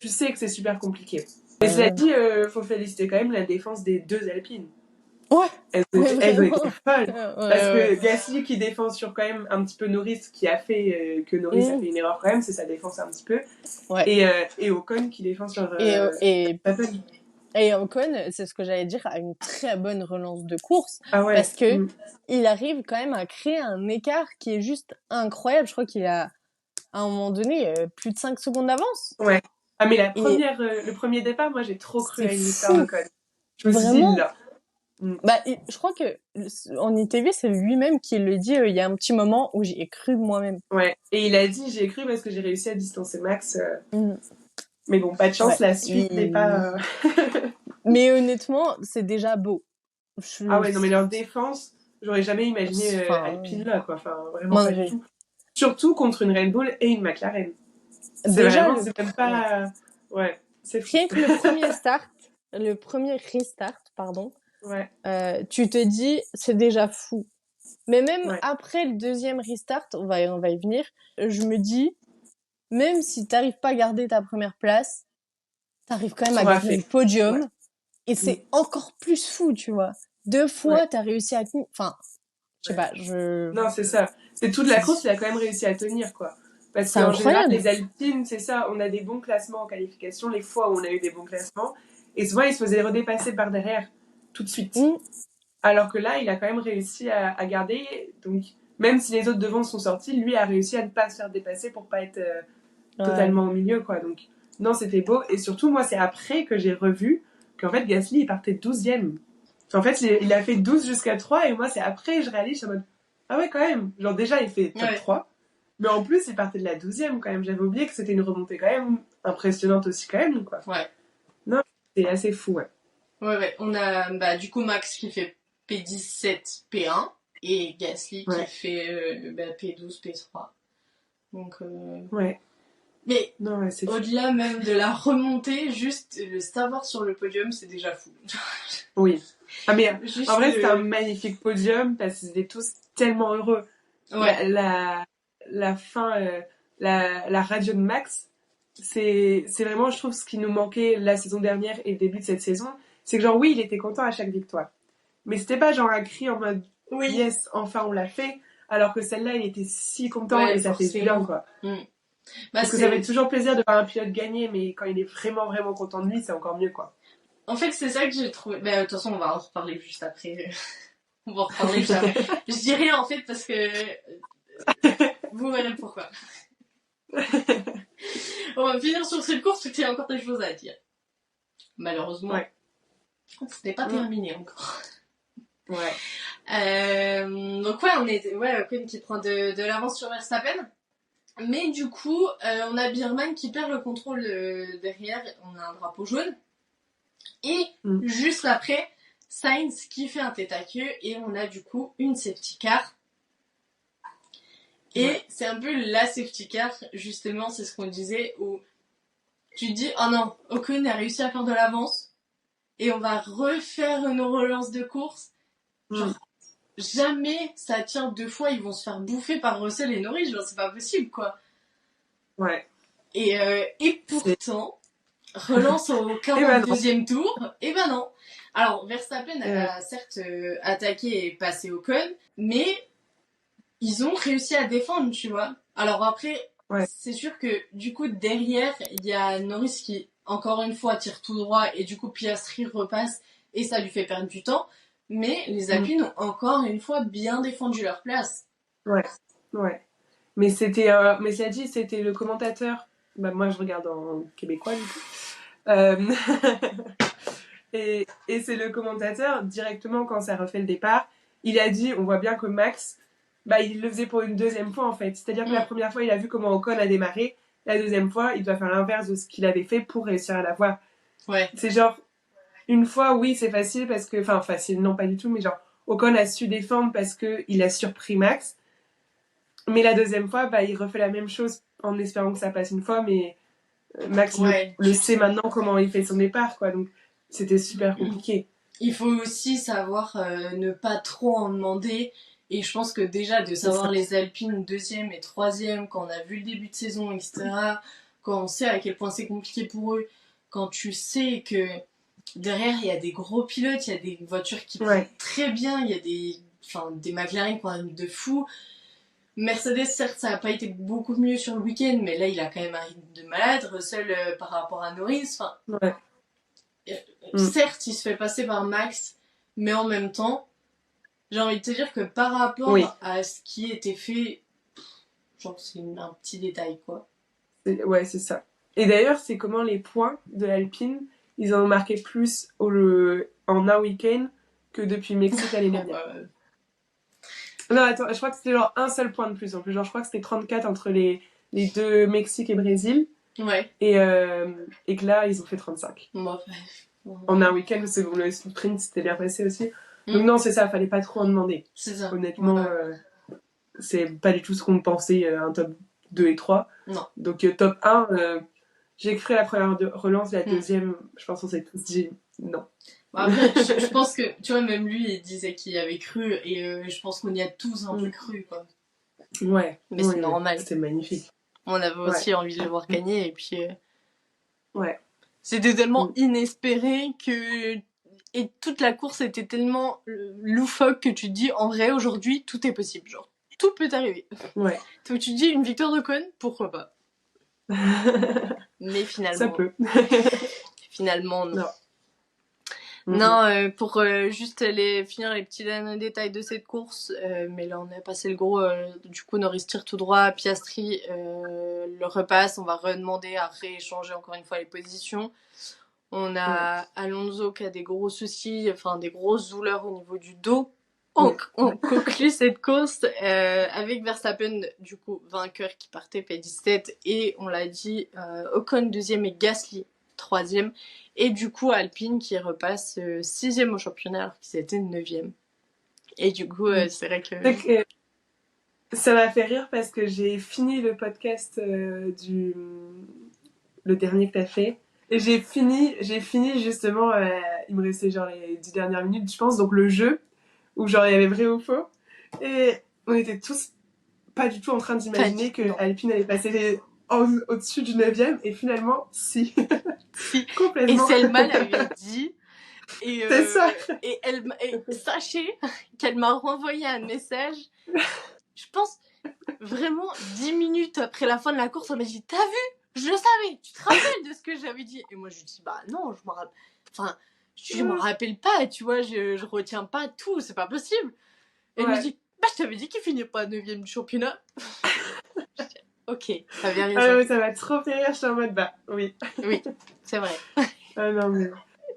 tu sais que c'est super compliqué. Mais cela dit, faut féliciter quand même la défense des deux Alpines. Ouais, mais Elles ont été vraiment. folles. Parce Ouais. que Gasly qui défend sur quand même un petit peu Norris, qui a fait que Norris a Mm. fait une erreur quand même, c'est sa défense un petit peu. Ouais. Et Ocon qui défend sur Verstappen. Et Ocon, c'est ce que j'allais dire, a une très bonne relance de course Ah ouais. parce que il arrive quand même à créer un écart qui est juste incroyable. Je crois qu'il a, à un moment donné, plus de 5 secondes d'avance. Ouais. Ah mais Et le premier départ, moi j'ai trop cru c'est à une victoire fou. d'Ocon. Je me suis dit Vraiment. là. Bah, je crois que en ITV, c'est lui-même qui le dit. Il y a un petit moment où j'y ai cru moi-même. Ouais. Et il a dit j'ai cru parce que j'ai réussi à distancer Max. Mm. Mais bon, pas de chance, Ouais. la suite n'est pas. Mais honnêtement, c'est déjà beau. Ah ouais, non mais leur défense, j'aurais jamais imaginé Enfin, Alpine là quoi. Enfin vraiment moi pas non du plus. tout. Surtout contre une Red Bull et une McLaren. C'est Déjà, vraiment, c'est même ouais. pas. Ouais, c'est fou. Rien que le premier restart, pardon, Ouais, tu te dis, c'est déjà fou. Mais même ouais. après le deuxième restart, on va y venir, je me dis, même si t'arrives pas à garder ta première place, t'arrives quand même à T'auras garder le fait. Ouais. podium, et Mm. c'est encore plus fou, tu vois. 2 Ouais. fois, t'as réussi à tenir, enfin, je sais Ouais. pas, Non, c'est ça. C'est toute la course, il a quand même réussi à tenir quoi. Parce c'est qu'en général, incroyable. les Alpines, c'est ça, on a des bons classements en qualification, les fois où on a eu des bons classements, et souvent ils se faisaient redépasser par derrière tout de suite. Mm. Alors que là, il a quand même réussi à garder. Donc, même si les autres devant sont sortis, lui a réussi à ne pas se faire dépasser pour pas être Ouais. totalement au milieu, quoi. Donc, non, c'était beau. Et surtout, moi, c'est après que j'ai revu qu'en fait, Gasly, il partait 12e. Enfin, en fait, il a fait 12 jusqu'à 3, et moi, c'est après, je réalise, je suis en mode, ah ouais, quand même. Genre, déjà, il fait top Ouais. 3. Mais en plus, il partait de la 12e, quand même. J'avais oublié que c'était une remontée quand même impressionnante aussi, quand même, quoi. Ouais. Non, c'est assez fou, ouais. Ouais. On a, bah, du coup, Max qui fait P17, P1, et Gasly qui Ouais. fait P12, P3. Donc, Ouais. mais Non, ouais, c'est fou. au-delà même de la remontée, juste le savoir sur le podium, c'est déjà fou. Oui. Ah mais Juste en vrai, c'était un magnifique podium parce qu'ils étaient tous tellement heureux. Ouais. La fin, la radio de Max, c'est vraiment, je trouve, ce qui nous manquait la saison dernière et le début de cette saison. C'est que genre, oui, il était content à chaque victoire. Mais c'était pas genre un cri en mode Oui. yes, enfin on l'a fait. Alors que celle-là, il était si content Ouais, et ça fait du bien, quoi. Bah, Parce que ça fait toujours plaisir de voir un pilote gagner, mais quand il est vraiment, vraiment content de lui, c'est encore mieux, quoi. En fait, c'est ça que j'ai trouvé. Bah, de toute façon, on va en reparler juste après. On va en reparler juste après. Je dis rien en fait parce que vous verrez pourquoi. On va finir sur cette course parce qu'il y a encore des choses à dire. Malheureusement, Ouais. ce n'est pas terminé encore. Ouais. Donc Ocon qui prend de l'avance sur Verstappen. Mais du coup, on a Birman qui perd le contrôle derrière. On a un drapeau jaune. Et juste après, Sainz qui fait un tête à queue et on a du coup une safety car. Et c'est un peu la safety car, justement, c'est ce qu'on disait, où tu te dis, oh non, Ocon a réussi à faire de l'avance et on va refaire une relance de course. Genre, jamais ça tient 2 fois, ils vont se faire bouffer par Russell et Norris, genre c'est pas possible, quoi. Ouais. Et pourtant, relance au 42e tour, et ben non. Alors, Verstappen a certes attaqué et passé Ocon, mais ils ont réussi à défendre, tu vois. Alors après, c'est sûr que du coup, derrière, il y a Norris qui, encore une fois, tire tout droit et du coup, Piastri repasse et ça lui fait perdre du temps. Mais les Alpines ont encore une fois bien défendu leur place. Ouais. Mais c'était, mais cela dit, c'était le commentateur. Bah, moi, je regarde en québécois, du coup. Et c'est le commentateur, directement, quand ça refait le départ, il a dit, on voit bien que Max, bah, il le faisait pour une deuxième fois, en fait. C'est-à-dire que la première fois, il a vu comment Ocon a démarré. La deuxième fois, il doit faire l'inverse de ce qu'il avait fait pour réussir à l'avoir. Ouais. C'est genre, une fois, oui, c'est facile parce que, enfin, facile, non, pas du tout, mais genre, Ocon a su défendre parce qu'il a surpris Max. Mais la deuxième fois, bah, il refait la même chose en espérant que ça passe une fois, mais Max le sait maintenant comment il fait son départ, quoi. Donc, c'était super compliqué. Il faut aussi savoir ne pas trop en demander Et je pense que déjà, de savoir les Alpines deuxième et troisième, quand on a vu le début de saison, etc., quand on sait à quel point c'est compliqué pour eux, quand tu sais que derrière, il y a des gros pilotes, il y a des voitures qui prennent très bien, il y a des McLaren qui ont un rythme de fou. Mercedes, certes, ça n'a pas été beaucoup mieux sur le week-end, mais là, il a quand même un rythme de malade. Russell, par rapport à Norris, certes, il se fait passer par Max, mais en même temps, j'ai envie de te dire que par rapport à ce qui était fait, genre, c'est un petit détail, quoi. Ouais, c'est ça. Et d'ailleurs, c'est comment les points de l'Alpine, ils en ont marqué plus en un week-end que depuis Mexique l'année dernière. Non, attends, je crois que c'était genre un seul point de plus en plus. Genre, je crois que c'était 34 entre les deux, Mexique et Brésil. Ouais. Et que là, ils ont fait 35. En un week-end, parce que le sprint s'était bien passé aussi. Donc non, c'est ça, fallait pas trop en demander. C'est ça. Honnêtement, c'est pas du tout ce qu'on pensait, un top 2 et 3. Non. Donc top 1, j'ai cru la première relance, la deuxième, je pense qu'on s'est tous dit non. Après, je pense que, tu vois, même lui, il disait qu'il y avait cru, et je pense qu'on y a tous un peu cru, quoi. Ouais. Mais c'est normal. C'était magnifique. On avait aussi envie de le voir gagner, et puis... Ouais. C'était tellement inespéré que... Et toute la course était tellement loufoque que tu te dis, en vrai, aujourd'hui, tout est possible, genre. Tout peut arriver. Ouais. Donc tu te dis, une victoire d'Ocon, pourquoi pas. Mais finalement... Ça peut. Finalement, non. Non. Non, pour juste finir les petits derniers détails de cette course, mais là on a passé le gros, du coup Norris tire tout droit, Piastri le repasse, on va redemander à rééchanger encore une fois les positions. On a Alonso qui a des gros soucis, enfin des grosses douleurs au niveau du dos. On conclut cette course avec Verstappen, du coup vainqueur qui partait P17, et on l'a dit, Ocon deuxième et Gasly troisième, et du coup Alpine qui repasse sixième au championnat alors qu'ils étaient neuvième. Et du coup c'est vrai que... Ça m'a fait rire parce que j'ai fini le podcast le dernier que t'as fait, et j'ai fini justement, il me restait genre les 10 dernières minutes je pense, donc le jeu où genre il y avait vrai ou faux, et on était tous pas du tout en train d'imaginer que Alpine allait passer au-dessus du 9ème, et finalement si. Si. Complètement. Et Selma l'avait dit, et c'est ça. Et sachez qu'elle m'a renvoyé un message, je pense vraiment 10 minutes après la fin de la course, elle m'a dit, t'as vu, je le savais, tu te rappelles de ce que j'avais dit? Et moi je lui dis, bah non, je m'en rappelle pas, tu vois, je retiens pas tout, c'est pas possible. Et elle me dit, bah je t'avais dit qu'il finit pas 9ème du championnat. Ok, ça vient raison. Ouais, ça m'a trop fait rire, je suis en mode bah oui. Oui, c'est vrai. Ah non mais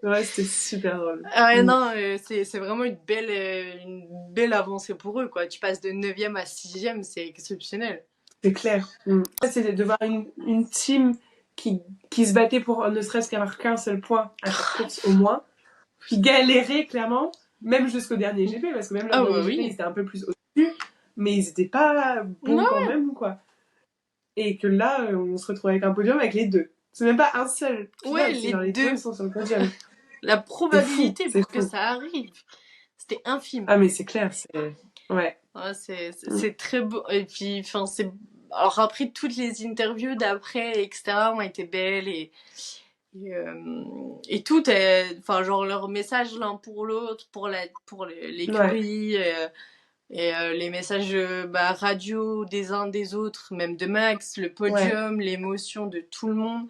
ouais, c'était super drôle. Non, c'est vraiment une belle avancée pour eux, quoi. Tu passes de 9ème à 6ème, c'est exceptionnel. C'est clair. C'est de voir une team qui se battait pour ne serait-ce qu'avoir qu'un seul point à chaque course au moins, qui galérait clairement, même jusqu'au dernier GP, parce que même le dernier GP, ils étaient un peu plus au-dessus, mais ils étaient pas bons quand même, quoi. Et que là, on se retrouve avec un podium avec les deux. C'est même pas un seul. Les deux sont sur le podium. La probabilité pour que ça arrive, c'était infime. Ah mais c'est clair, ouais, c'est très beau. Et puis, enfin, alors après, toutes les interviews d'après, etc., ont été belles, et tout enfin, genre leur message l'un pour l'autre, pour l'écurie, et les messages radio des uns des autres, même de Max, le podium, l'émotion de tout le monde.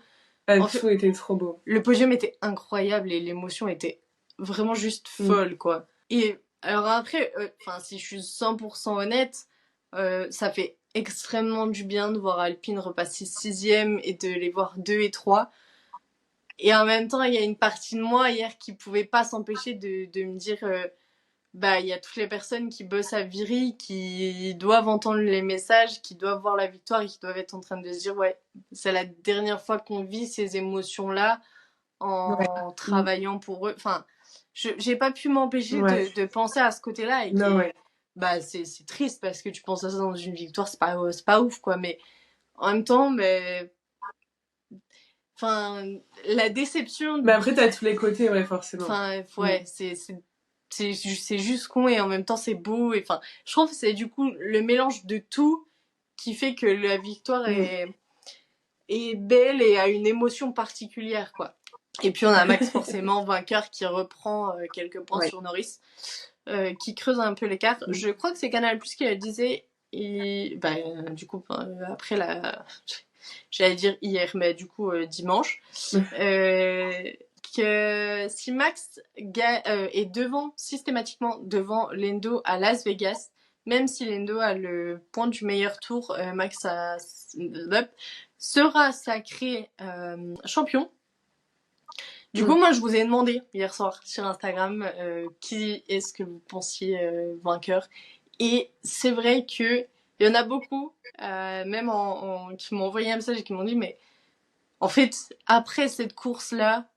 Tout était trop beau. Le podium était incroyable et l'émotion était vraiment juste folle, quoi. Et alors après, si je suis 100% honnête, ça fait extrêmement du bien de voir Alpine repasser 6ème et de les voir 2 et 3. Et en même temps, il y a une partie de moi hier qui pouvait pas s'empêcher de me dire, il y a toutes les personnes qui bossent à Viry, qui doivent entendre les messages, qui doivent voir la victoire et qui doivent être en train de se dire, ouais, c'est la dernière fois qu'on vit ces émotions-là en travaillant pour eux. Enfin, j'ai pas pu m'empêcher de penser à ce côté-là. Et c'est triste parce que tu penses à ça dans une victoire, c'est pas ouf, quoi. Mais en même temps, la déception. Mais après, t'as tous les côtés, forcément. Enfin, c'est c'est juste con et en même temps c'est beau. Et enfin, je trouve que c'est du coup le mélange de tout qui fait que la victoire est belle et a une émotion particulière, quoi. Et puis on a Max forcément vainqueur qui reprend quelques points sur Norris, qui creuse un peu l'écart. Je crois que c'est Canal Plus qui le disait. Et du coup après j'allais dire hier, mais du coup dimanche, que si Max est systématiquement devant Lando à Las Vegas, même si Lando a le point du meilleur tour, Max sera sacré champion. Du coup, moi, je vous ai demandé hier soir sur Instagram qui est-ce que vous pensiez vainqueur. Et c'est vrai que il y en a beaucoup, même qui m'ont envoyé un message et qui m'ont dit, mais en fait, après cette course-là,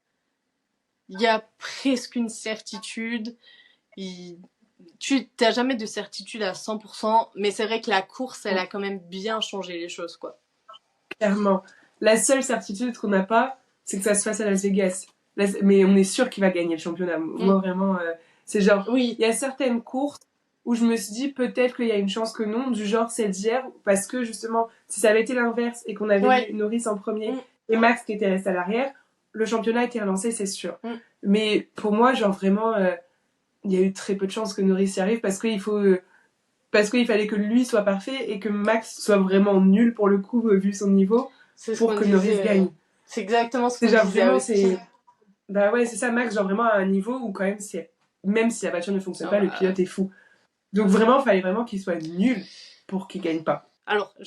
il y a presque une certitude. Tu n'as jamais de certitude à 100%, mais c'est vrai que la course, elle a quand même bien changé les choses, quoi. Clairement. La seule certitude qu'on n'a pas, c'est que ça se fasse à Las Vegas. Mais on est sûr qu'il va gagner le championnat. Moi, vraiment, c'est genre... Oui. Il y a certaines courses où je me suis dit peut-être qu'il y a une chance que non, du genre celle d'hier, parce que justement, si ça avait été l'inverse et qu'on avait eu Norris en premier et Max qui était resté à l'arrière, le championnat était relancé, c'est sûr. Mais pour moi, genre vraiment, il y a eu très peu de chances que Norris y arrive parce qu'il fallait que lui soit parfait et que Max soit vraiment nul pour le coup, vu son niveau, pour que Norris gagne. C'est exactement ce que je disais aussi. Bah ouais, c'est ça, Max, genre vraiment à un niveau où quand même si la voiture ne fonctionne pas, le pilote est fou. Donc vraiment, il fallait vraiment qu'il soit nul pour qu'il gagne pas. Alors, on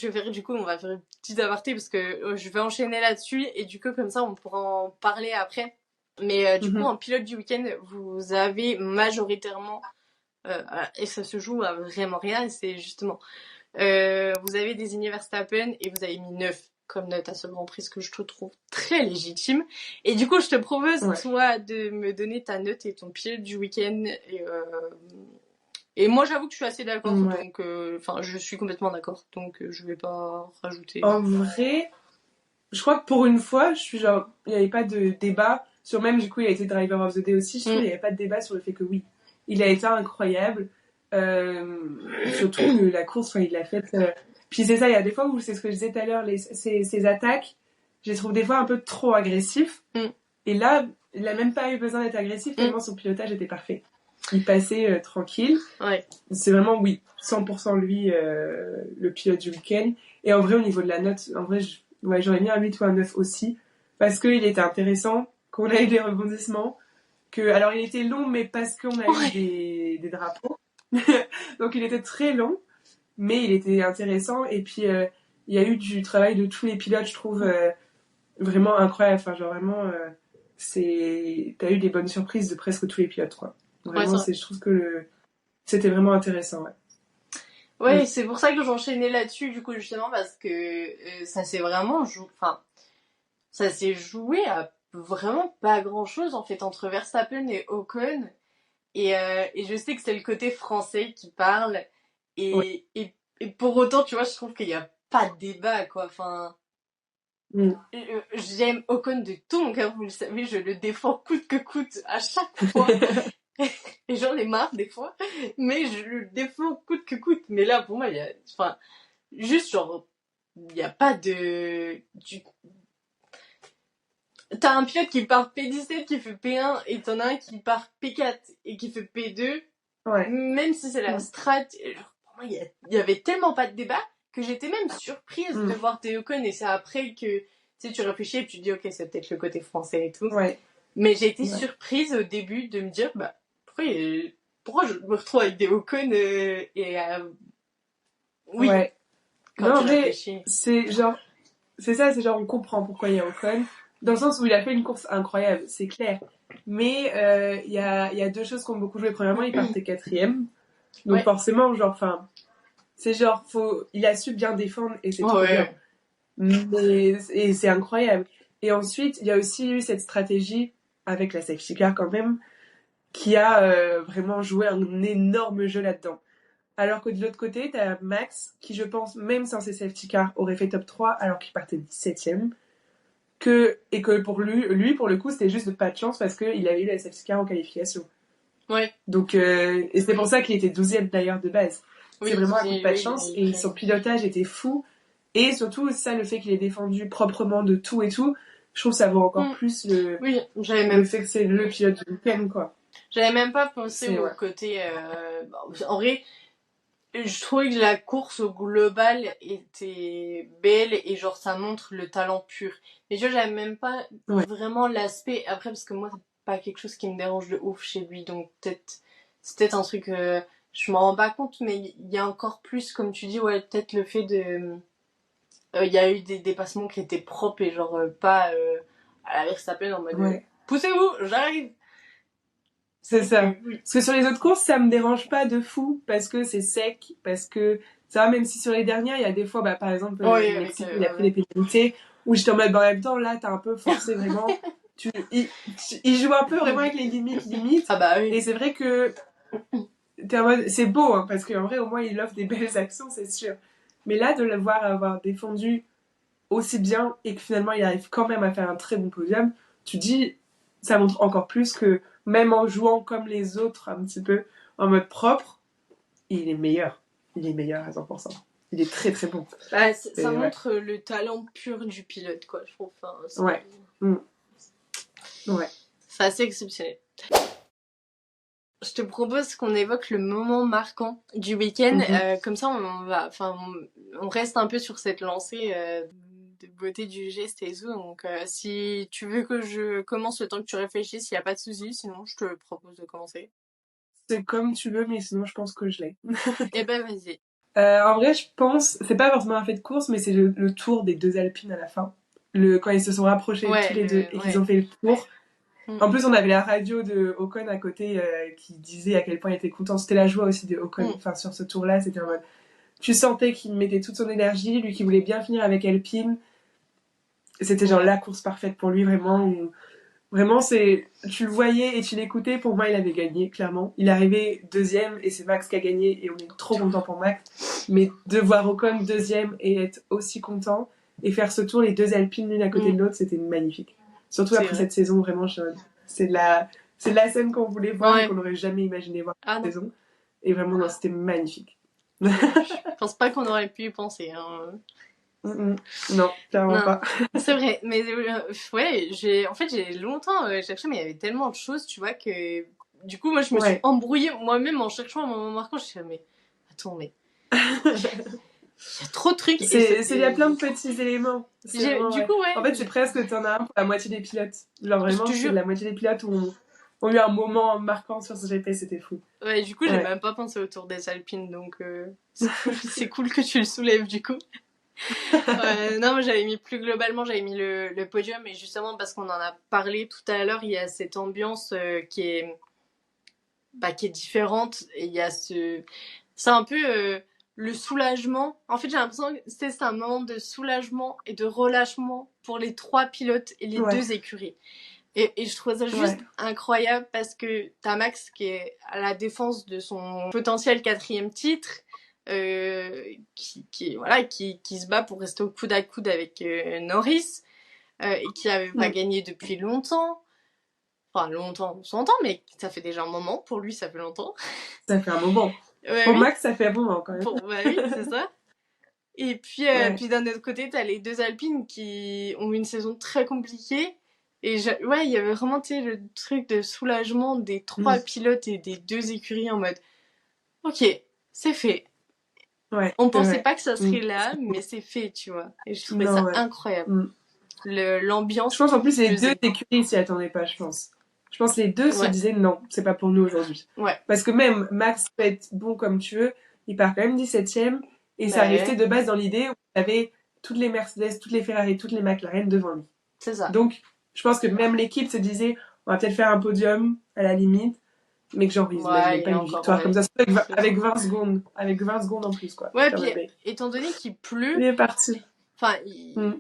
va faire une petite aparté parce que je vais enchaîner là-dessus et du coup, comme ça, on pourra en parler après. Mais du coup, en pilote du week-end, vous avez majoritairement, et ça se joue à vraiment rien, c'est justement, vous avez désigné Verstappen et vous avez mis 9 comme note à ce Grand Prix, ce que je te trouve très légitime. Et du coup, je te propose, toi, de me donner ta note et ton pilote du week-end. Et moi, j'avoue que je suis assez d'accord, donc je suis complètement d'accord, donc je vais pas rajouter. En vrai, je crois que pour une fois, je suis genre, il n'y avait pas de débat sur, même du coup, il a été Driver of the Day aussi, je trouve qu'il n'y avait pas de débat sur le fait que oui, il a été incroyable, surtout que la course, il l'a faite. Puis c'est ça, il y a des fois où, c'est ce que je disais tout à l'heure, ses attaques, je les trouve des fois un peu trop agressifs, et là, il n'a même pas eu besoin d'être agressif, tellement son pilotage était parfait. Il passait tranquille. C'est vraiment, 100% lui, le pilote du week-end. Et en vrai, au niveau de la note, en vrai, j'aurais mis un 8 ou un 9 aussi. Parce qu'il était intéressant, qu'on a eu des rebondissements. Alors, il était long, mais parce qu'on a eu des drapeaux. Donc, il était très long, mais il était intéressant. Et puis, il y a eu du travail de tous les pilotes, je trouve, vraiment incroyable. Enfin, genre, vraiment, t'as eu des bonnes surprises de presque tous les pilotes, quoi. Vraiment, je trouve que c'était vraiment intéressant, Ouais, c'est pour ça que j'enchaînais là-dessus, du coup, justement, parce que ça s'est vraiment ça s'est joué à vraiment pas grand-chose, en fait, entre Verstappen et Ocon. Et je sais que c'est le côté français qui parle. Et pour autant, tu vois, je trouve qu'il n'y a pas de débat, quoi. Enfin, j'aime Ocon de tout mon cœur, vous le savez, je le défends coûte que coûte à chaque fois. Et j'en ai marre des fois, mais je le défends coûte que coûte. Mais là, pour moi, il y a, juste genre, il n'y a pas de, t'as un pilote qui part P17 qui fait P1 et t'en as un qui part P4 et qui fait P2. Même si c'est la strat, genre, pour moi, il y avait tellement pas de débat que j'étais même surprise de voir Théo Ocon, et c'est après que, tu réfléchis et tu te dis, ok, c'est peut-être le côté français et tout. Mais j'ai été surprise au début de me dire, pourquoi je me retrouve avec des Ocon oui. Non, mais c'est genre, c'est ça, c'est genre, on comprend pourquoi il y a Ocon. Dans le sens où il a fait une course incroyable, c'est clair. Mais il y a deux choses qui ont beaucoup joué. Premièrement, il partait 4ème. Donc forcément, genre, c'est genre, il a su bien défendre et c'est trop bien. Et c'est incroyable. Et ensuite, il y a aussi eu cette stratégie avec la safety car quand même, qui a vraiment joué un énorme jeu là-dedans. Alors que de l'autre côté, t'as Max, qui je pense, même sans ses safety cars, aurait fait top 3 alors qu'il partait 17ème. Et que pour lui, pour le coup, c'était juste de pas de chance parce qu'il avait eu la safety car en qualification. Ouais. Donc, et c'est pour ça qu'il était 12e d'ailleurs de base. Oui, c'est vraiment un coup de pas de oui, chance. oui. Et son pilotage était fou. Et surtout, ça, le fait qu'il ait défendu proprement de tout et tout, je trouve que ça vaut encore plus Oui, le fait que c'est le pilote du week-end, quoi. J'avais même pas pensé C'est, au ouais. côté... en vrai, je trouvais que la course au global était belle et genre ça montre le talent pur. Mais tu vois, j'avais même pas Ouais. vraiment l'aspect... Après, parce que moi, c'est pas quelque chose qui me dérange de ouf chez lui. Donc c'est peut-être un truc... je m'en rends pas compte, mais il y a encore plus, comme tu dis, ouais, peut-être le fait de... Il y a eu des dépassements qui étaient propres et genre pas à la Verstappen en mode Ouais. poussez-vous, j'arrive. C'est ça. Oui. Parce que sur les autres courses, ça me dérange pas de fou, parce que c'est sec, parce que ça va, même si sur les dernières, il y a des fois, bah, par exemple, Oui, le Mexique, il a pris des pénalités, où j'étais en mode, bah, en même temps, là, t'as un peu forcé vraiment. Il joue un peu vraiment avec les limites. Ah bah oui. Et c'est vrai que t'es en mode, c'est beau, hein, parce qu'en vrai, au moins, il offre des belles actions, c'est sûr. Mais là, de le voir avoir défendu aussi bien et que finalement, il arrive quand même à faire un très bon podium, tu dis, ça montre encore plus que même en jouant comme les autres, un petit peu en mode propre, il est meilleur. Il est meilleur à 100%. Il est très très bon. Bah, ça ouais. montre le talent pur du pilote, quoi, je trouve. Enfin, Ouais. Ouais. C'est assez exceptionnel. Je te propose qu'on évoque le moment marquant du week-end. Comme ça, on reste un peu sur cette lancée de beauté du geste et tout. Donc, si tu veux que je commence le temps que tu réfléchisses, il n'y a pas de souci. Sinon, je te propose de commencer. C'est comme tu veux, mais sinon, je pense que je l'ai. Eh ben, vas-y. En vrai, je pense, c'est pas forcément un fait de course, mais c'est le tour des deux Alpines à la fin. Quand ils se sont rapprochés tous les deux et qu'ils ont fait le tour. En plus, on avait la radio de Ocon à côté qui disait à quel point il était content. C'était la joie aussi de Ocon. Enfin, sur ce tour-là, c'était en mode. Tu sentais qu'il mettait toute son énergie, lui qui voulait bien finir avec Alpine. C'était genre la course parfaite pour lui, vraiment. Vraiment, tu le voyais et tu l'écoutais. Pour moi, il avait gagné, clairement. Il est arrivé deuxième et c'est Max qui a gagné et on est trop content pour Max. Mais de voir Ocon deuxième et être aussi content et faire ce tour, les deux Alpines l'une à côté de l'autre, c'était magnifique. Surtout après cette saison, vraiment, c'est de la scène qu'on voulait voir et qu'on n'aurait jamais imaginé voir cette saison. Et vraiment, non, c'était magnifique. Je pense pas qu'on aurait pu y penser. Hein. Non, clairement pas. C'est vrai, mais ouais, j'ai longtemps cherché, mais il y avait tellement de choses, tu vois, que du coup, moi, je me suis embrouillée moi-même en cherchant un moment marquant. Je me suis dit, mais attends, mais il y a trop de trucs. Il y a plein de petits éléments. Du coup, ouais. En fait, c'est presque, t'en as un pour la moitié des pilotes. Genre vraiment, Je te jure. la moitié des pilotes ont eu un moment marquant sur ce GP, c'était fou. Ouais, du coup, j'ai même pas pensé au tour des Alpines, donc c'est cool que tu le soulèves, du coup. Non, mais j'avais mis plus globalement, j'avais mis le podium, et justement parce qu'on en a parlé tout à l'heure, il y a cette ambiance qui est différente, et il y a c'est un peu le soulagement. En fait, j'ai l'impression que c'est un moment de soulagement et de relâchement pour les trois pilotes et les deux écuries. Et je trouve ça juste incroyable parce que t'as Max qui est à la défense de son potentiel 4e titre, qui se bat pour rester au coude à coude avec Norris, et qui avait pas gagné depuis longtemps. Enfin, longtemps, on s'entend, mais ça fait déjà un moment. Pour lui, ça fait longtemps. Ça fait un moment. Pour Max, ça fait un moment quand même. Oui, c'est ça. Et puis, puis d'un autre côté, t'as les deux Alpines qui ont une saison très compliquée. Et il y avait vraiment le truc de soulagement des trois pilotes et des deux écuries en mode ok, c'est fait. On pensait pas que ça serait là, mais c'est fait, tu vois. Et je trouvais ça incroyable. L'ambiance. Je pense en plus les deux écuries s'y attendaient pas, je pense. Je pense que les deux se disaient non, c'est pas pour nous aujourd'hui. Parce que même Max peut être bon comme tu veux, il part quand même 17ème et ça restait de base dans l'idée où il avait toutes les Mercedes, toutes les Ferrari, toutes les McLaren devant lui. C'est ça. Donc, je pense que même l'équipe se disait on va peut-être faire un podium à la limite, mais que genre ils n'imaginaient pas une victoire comme ça, avec 20 secondes. Avec 20 secondes en plus, quoi. Ouais, puis étant donné qu'il pleut. Il est parti. Enfin,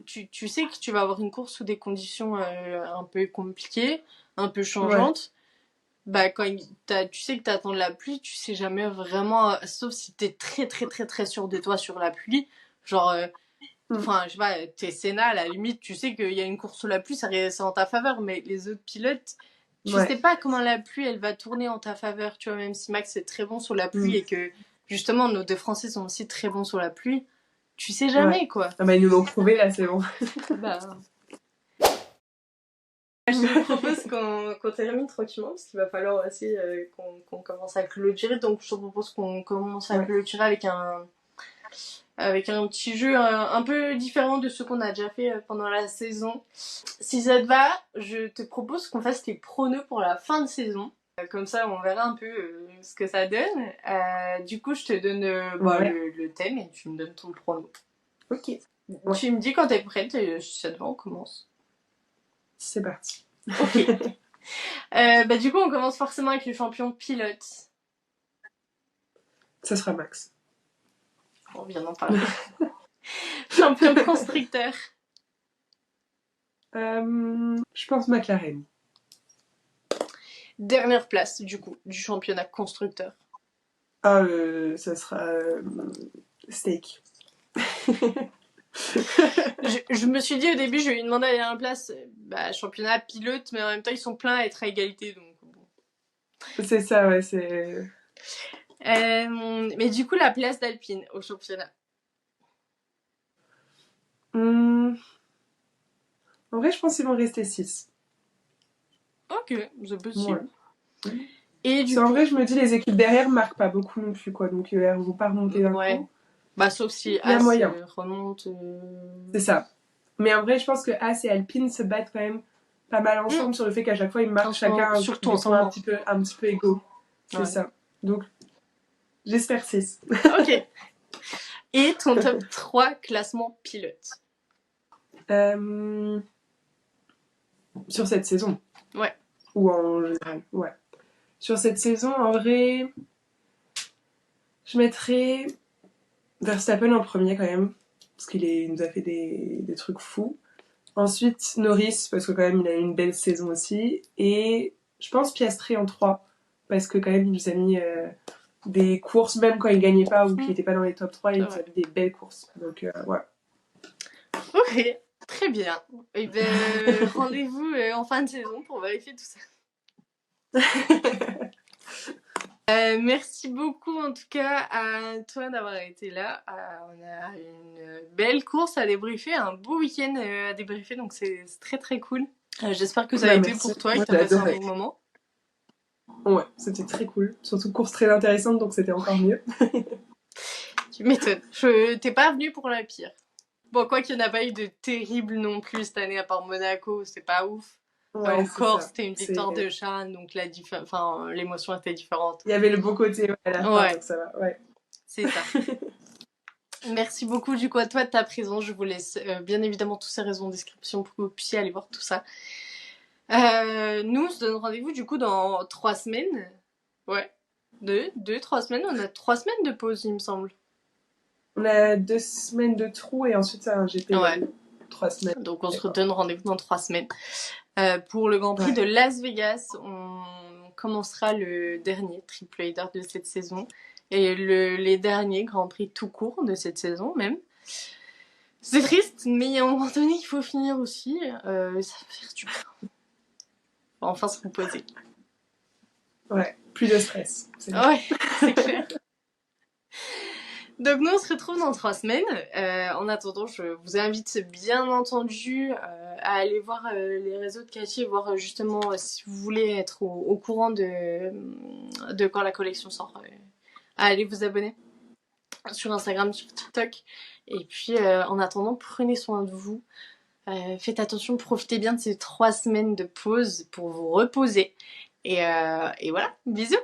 tu sais que tu vas avoir une course sous des conditions un peu compliquées, un peu changeantes. Bah, tu sais que t'attends de la pluie, tu sais jamais vraiment, sauf si t'es très très très très sûr de toi sur la pluie. Genre, enfin, je sais pas, t'es Senna, à la limite, tu sais qu'il y a une course sous la pluie, c'est en ta faveur, mais les autres pilotes, Tu sais pas comment la pluie, elle va tourner en ta faveur, tu vois, même si Max est très bon sur la pluie et que, justement, nos deux Français sont aussi très bons sur la pluie. Tu sais jamais, quoi. Ah bah, ils nous l'ont prouvé, là, c'est bon. Bah... Je te propose qu'on termine tranquillement, parce qu'il va falloir aussi qu'on commence à clôturer. Donc, je te propose qu'on commence à clôturer avec un petit jeu un peu différent de ce qu'on a déjà fait pendant la saison. Si ça te va, je te propose qu'on fasse tes pronos pour la fin de saison. Comme ça, on verra un peu ce que ça donne. Du coup, je te donne le thème et tu me donnes ton prono. Ok. Ouais. Tu me dis quand t'es prête, si ça te va, on commence. C'est parti. Ok. Du coup, on commence forcément avec le champion pilote. Ça sera Max. On vient d'en parler. Champion constructeur. Je pense McLaren. Dernière place, du coup, du championnat constructeur. Ah, ça sera Steak. je me suis dit au début, je vais lui demander la dernière place, championnat pilote, mais en même temps, ils sont pleins à être à égalité, donc bon. C'est ça, ouais, c'est... Mais du coup, la place d'Alpine au championnat. En vrai, je pense qu'ils vont rester 6. Ok, c'est possible. Ouais. Et du coup... En vrai, je me dis, les équipes derrière marquent pas beaucoup non plus, quoi. Donc, elles vont pas remonter d'un coup. Sauf si As remonte... C'est ça. Mais en vrai, je pense que As et Alpine se battent quand même pas mal ensemble sur le fait qu'à chaque fois, ils marquent chacun surtout des points un petit peu égaux. C'est ça. Donc, j'espère 6. Ok. Et ton top 3 classement pilote. Sur cette saison. Ouais. Ou en général. Ouais. Sur cette saison, en vrai, je mettrais Verstappen en premier quand même. Parce qu'il nous a fait des trucs fous. Ensuite, Norris, parce que quand même, il a eu une belle saison aussi. Et je pense Piastri en 3. Parce que quand même, il nous a mis des courses, même quand il gagnait pas ou qu'il n'était pas dans les top 3, il nous a mis des belles courses. Donc, voilà. Ok, très bien. Et rendez-vous en fin de saison pour vérifier tout ça. Merci beaucoup en tout cas à toi d'avoir été là. On a une belle course à débriefer, un beau week-end à débriefer, donc c'est très très cool. J'espère que ça a été pour toi et que tu as passé un bon moment. Ouais, c'était très cool. Surtout course très intéressante, donc c'était encore mieux. Tu m'étonnes. T'es pas venu pour la pire. Bon, quoi qu'il n'y en a pas eu de terrible non plus cette année, à part Monaco, c'est pas ouf. Ouais, encore, c'était une victoire de Charles, donc l'émotion était différente. Il y avait le beau côté à la fin, donc ça va. Ouais. C'est ça. Merci beaucoup du coup à toi de ta présence. Je vous laisse bien évidemment toutes ces raisons en description pour que vous puissiez aller voir tout ça. Nous, on se donne rendez-vous du coup dans 3 semaines. Ouais. 3 semaines. On a 3 semaines de pause, il me semble. On a 2 semaines de trou et ensuite c'est un GP. Ouais. 3 semaines. Donc on se redonne rendez-vous dans 3 semaines. Pour le Grand Prix de Las Vegas, on commencera le dernier triple header de cette saison. Et les derniers Grands Prix tout court de cette saison même. C'est triste, mais à un moment donné, il faut finir aussi. Ça va faire du bien. Enfin se reposer. Ouais, plus de stress. Ouais, c'est clair. Donc nous, on se retrouve dans 3 semaines. En attendant, je vous invite bien entendu à aller voir les réseaux de Cathy et voir justement si vous voulez être au courant de quand la collection sort. À aller vous abonner sur Instagram, sur TikTok. Et puis, en attendant, prenez soin de vous. Faites attention, profitez bien de ces 3 semaines de pause pour vous reposer. Et voilà, bisous!